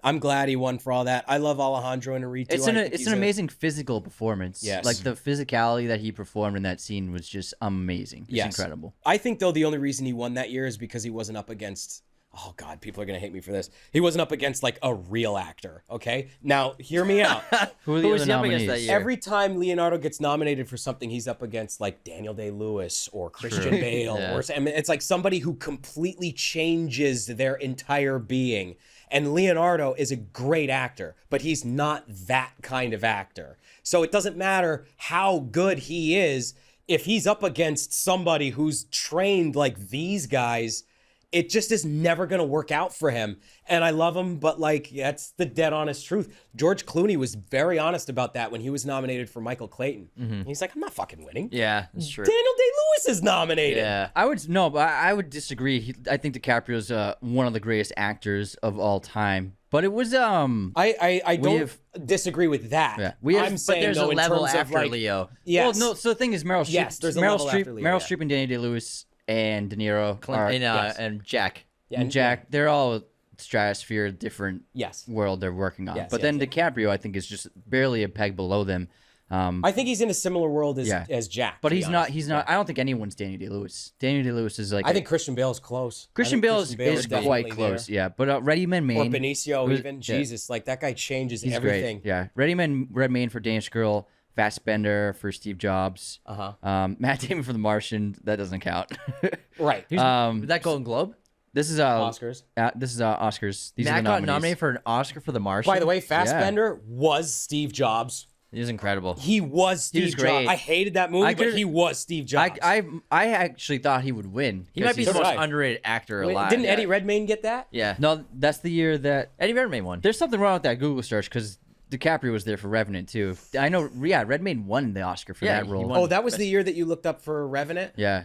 I'm glad he won for all that. I love Alejandro Inarritu. It's an amazing physical performance. Yes. Like the physicality that he performed in that scene was just amazing. It's Yes. incredible. I think though the only reason he won that year is because he wasn't up against. Oh God, people are gonna hate me for this. He wasn't up against like a real actor. Okay, now hear me out. Who are Who the was other he up against nominees? that year? Every time Leonardo gets nominated for something, he's up against like Daniel Day-Lewis or Christian Bale, Yeah. or I mean, it's like somebody who completely changes their entire being. And Leonardo is a great actor, but he's not that kind of actor. So it doesn't matter how good he is. If he's up against somebody who's trained like these guys, it just is never going to work out for him. And I love him, but like, that's the dead honest truth. George Clooney was very honest about that when he was nominated for Michael Clayton. He's like, I'm not fucking winning. Yeah, that's true. Daniel Day-Lewis is nominated. Yeah. But I would disagree. I think DiCaprio's one of the greatest actors of all time. But it was I don't disagree with that. Yeah. I'm But saying there's though, a in level terms of, after like, Leo. Yes. Well, no. So the thing is, Meryl Streep. Yes, there's a Meryl level Streep, after Leo, Meryl yeah. Streep and Danny Day-Lewis and De Niro And Jack. and Jack. They're all stratosphere, different Yes. world they're working on. Yes, but yes, then yes. DiCaprio, I think, is just barely a peg below them. I think he's in a similar world as Yeah. Jack. But to be he's not. honest. He's not. I don't think anyone's Danny Day-Lewis. Danny Day-Lewis is like. I think Christian Bale's close. Christian Bale is definitely quite there. close. Yeah, but Ready Man Or Maine. Benicio, was- even. yeah. Jesus, like that guy changes He's everything. great. Yeah, Ready Man, Red Maine for Danish Girl, Fassbender for Steve Jobs. Matt Damon for The Martian. That doesn't count. Right. Was that Golden Globe? This is Oscars. This is Oscars. These are Matt the got nominees. nominated for an Oscar for The Martian. By the way, Fassbender was Steve Jobs. he was incredible. He was Steve was Jobs. great. I hated that movie, I but could- he was Steve Jobs. I actually thought he would win. He might be the So most did I. underrated actor Wait, alive. didn't Eddie Redmayne get that? Yeah. No, that's the year that Eddie Redmayne won. there's something wrong with that Google search because DiCaprio was there for Revenant too. I know. Yeah, Redmayne won the Oscar for Yeah, that he role. won. Oh, that was the year that you looked up for Revenant? Yeah,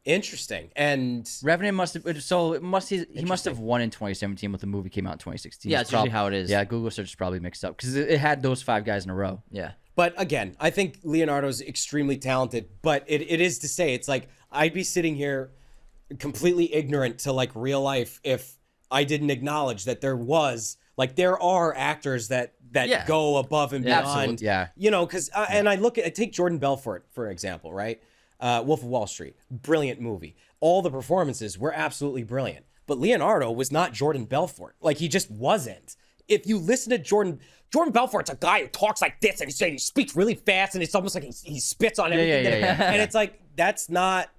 Interesting. And Revenant must have. So it must he must have won in 2017, but the movie came out in 2016. Yeah, it's usually how it is. Yeah, Google search is probably mixed up because it had those 5 guys in a row. Yeah. But again, I think Leonardo's extremely talented. But it is to say, it's like I'd be sitting here completely ignorant to like real life if I didn't acknowledge that there are actors that Yeah. go above and Yeah, beyond. absolutely, yeah. You know, because and I take Jordan Belfort for example, right? Wolf of Wall Street, brilliant movie. All the performances were absolutely brilliant. But Leonardo was not Jordan Belfort. Like he just wasn't. If you listen to Jordan Belfort's a guy who talks like this and he speaks really fast and it's almost like he spits on everything. yeah. And it's like, that's not,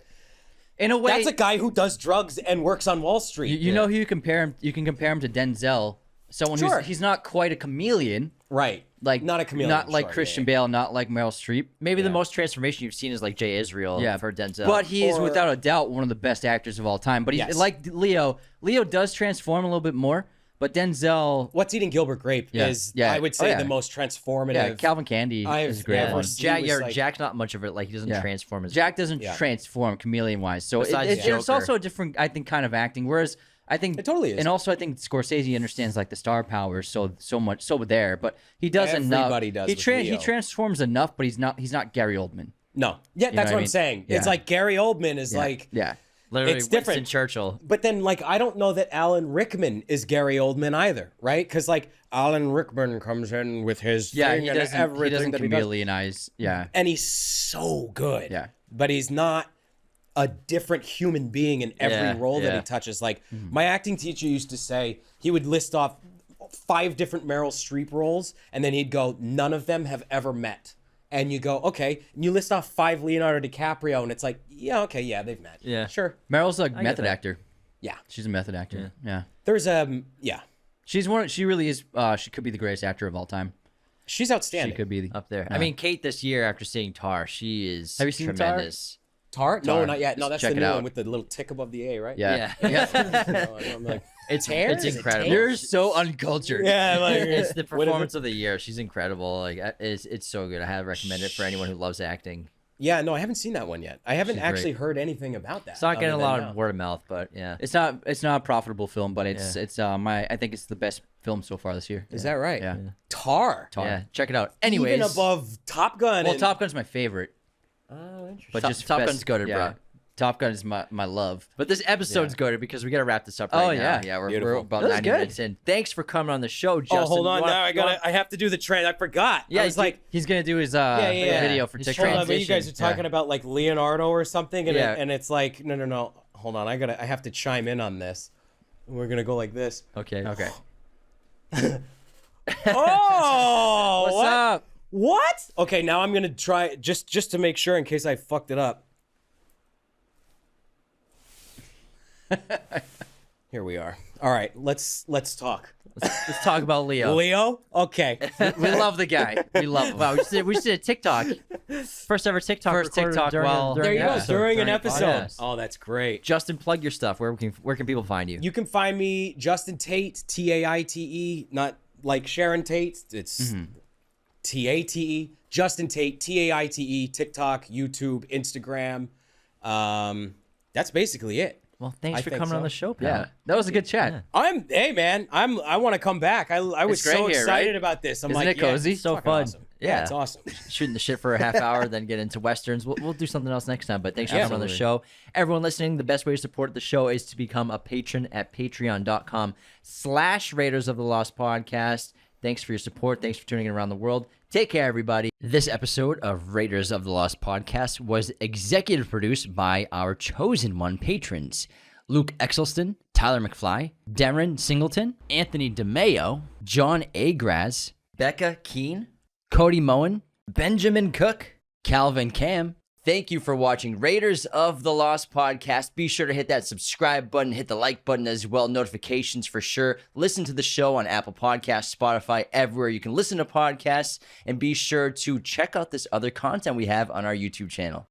In a way, that's a guy who does drugs and works on Wall Street. you know who you compare him. You can compare him to Denzel, someone Sure. he's not quite a chameleon. Right. Like not a chameleon. not like sure, Christian yeah, yeah. Bale, not like Meryl Streep. Maybe the Yeah. most transformation you've seen is like Jay Israel for Denzel. But he is Or- without a doubt one of the best actors of all time. But he's Yes. like Leo. Leo does transform a little bit more, but Denzel, What's Eating Gilbert Grape is, Yeah. I would Oh, say, yeah. the most transformative. yeah, Calvin Candy I've is a great never one. seen- Jack, he was like- Jack's not much of it. Like he doesn't Yeah. transform as Jack doesn't Yeah. transform chameleon wise, so Besides it's Joker. also a different, I think, kind of acting. Whereas I think It totally is. and also I think Scorsese understands like the star power so much so there, but he does enough. Everybody does He with he Leo. transforms enough, but he's not Gary Oldman. No. Yeah, that's know what what I I'm mean? saying. It's Yeah. like Gary Oldman is like, Yeah. literally It's Winston different. Churchill. but then like, I don't know that Alan Rickman is Gary Oldman either, right? Because like Alan Rickman comes in with his Yeah, thing he and doesn't everything that he does. chameleonize. Yeah. And he's so good. Yeah. But he's not a different human being in every Yeah, role that yeah. he touches. Like my acting teacher used to say, he would list off 5 different Meryl Streep roles, and then he'd go, none of them have ever met. And you go, okay. And you list off 5 Leonardo DiCaprio, and it's like, yeah, okay, yeah, they've met. Yeah. Sure. Meryl's a get method that. actor. Yeah. She's a method actor. Yeah. There's yeah. She's one. She really is. She could be the greatest actor of all time. She's She outstanding. could be. Up there. Yeah. I mean, Kate this year after seeing Tar, she is Have you seen Tar? tremendous. Tar? No, Tar. not yet. No, that's Check the it new out. one with the little tick above the A, right? Yeah. Yeah. I'm like, It's Tar? it's Is it incredible. Tar? You're so uncultured. yeah, I'm like, It's the what is it? performance of the year. She's incredible. Like it's so good. I highly recommend it for anyone who loves acting. Yeah, no, I haven't seen that one yet. I haven't She's actually great. heard anything about that. It's not getting a other lot than of word of mouth, but yeah. It's not a profitable film, but it's Yeah. I think it's the best film so far this year. Is that right? Yeah. Tar. Tar. Yeah, check it out. Anyways, Even above Top Gun. Well, and- Top Gun's my favorite, Oh, interesting. but Top- just Top best- Gun's goated, bro. Top Gun is my love. But this episode's good because we got to wrap this up right Oh, now. yeah. Yeah, we're Beautiful. about That was 90 good. minutes in. Thanks for coming on the show, Justin. Oh, hold on. You wanna- Now I you wanna- gotta. I have to do the trend. I forgot. Yeah, I was you- like, He's gonna do his yeah. video for His TikTok. hold on, but you guys are transition. talking about like Leonardo or something, and Yeah. and it's like, no. Hold on. I have to chime in on this. We're gonna go like this. Okay. Okay. Oh, What's what? up? What? Okay, now I'm gonna try just to make sure in case I fucked it up. Here we are. All right, let's talk. Let's talk about Leo. Leo? Okay. We love the guy. We love him. Wow, we just did a TikTok. First ever TikTok. First recorded TikTok during, while- during There you an go. episode. During an a episode. podcast. Oh, that's great. Justin, plug your stuff. Where can people find you? You can find me Justin Tate, Taite, not like Sharon Tate. It's Tate. Justin Tate, Taite, TikTok, YouTube, Instagram. That's basically it. Well, thanks I for think coming on so. the show, pal. Yeah, that was a good chat. Hey man, I want to come back. I was It's great so here, excited right? about this. I'm Isn't like, it cozy? it's So fucking fun. Awesome. Yeah. It's awesome. Shooting the shit for a half hour, then get into Westerns. We'll do something else next time, but thanks for coming on the show. Everyone listening, the best way to support the show is to become a patron at patreon.com/Raiders of the Lost Podcast. Thanks for your support. Thanks for tuning in around the world. Take care, everybody. This episode of Raiders of the Lost Podcast was executive produced by our chosen one patrons: Luke Exelston, Tyler McFly, Darren Singleton, Anthony DeMeo, John Agraz, Becca Keene, Cody Moen, Benjamin Cook, Calvin Cam. Thank you for watching Raiders of the Lost Podcast. Be sure to hit that subscribe button, hit the like button as well, notifications for sure. Listen to the show on Apple Podcasts, Spotify, everywhere you can listen to podcasts, and be sure to check out this other content we have on our YouTube channel.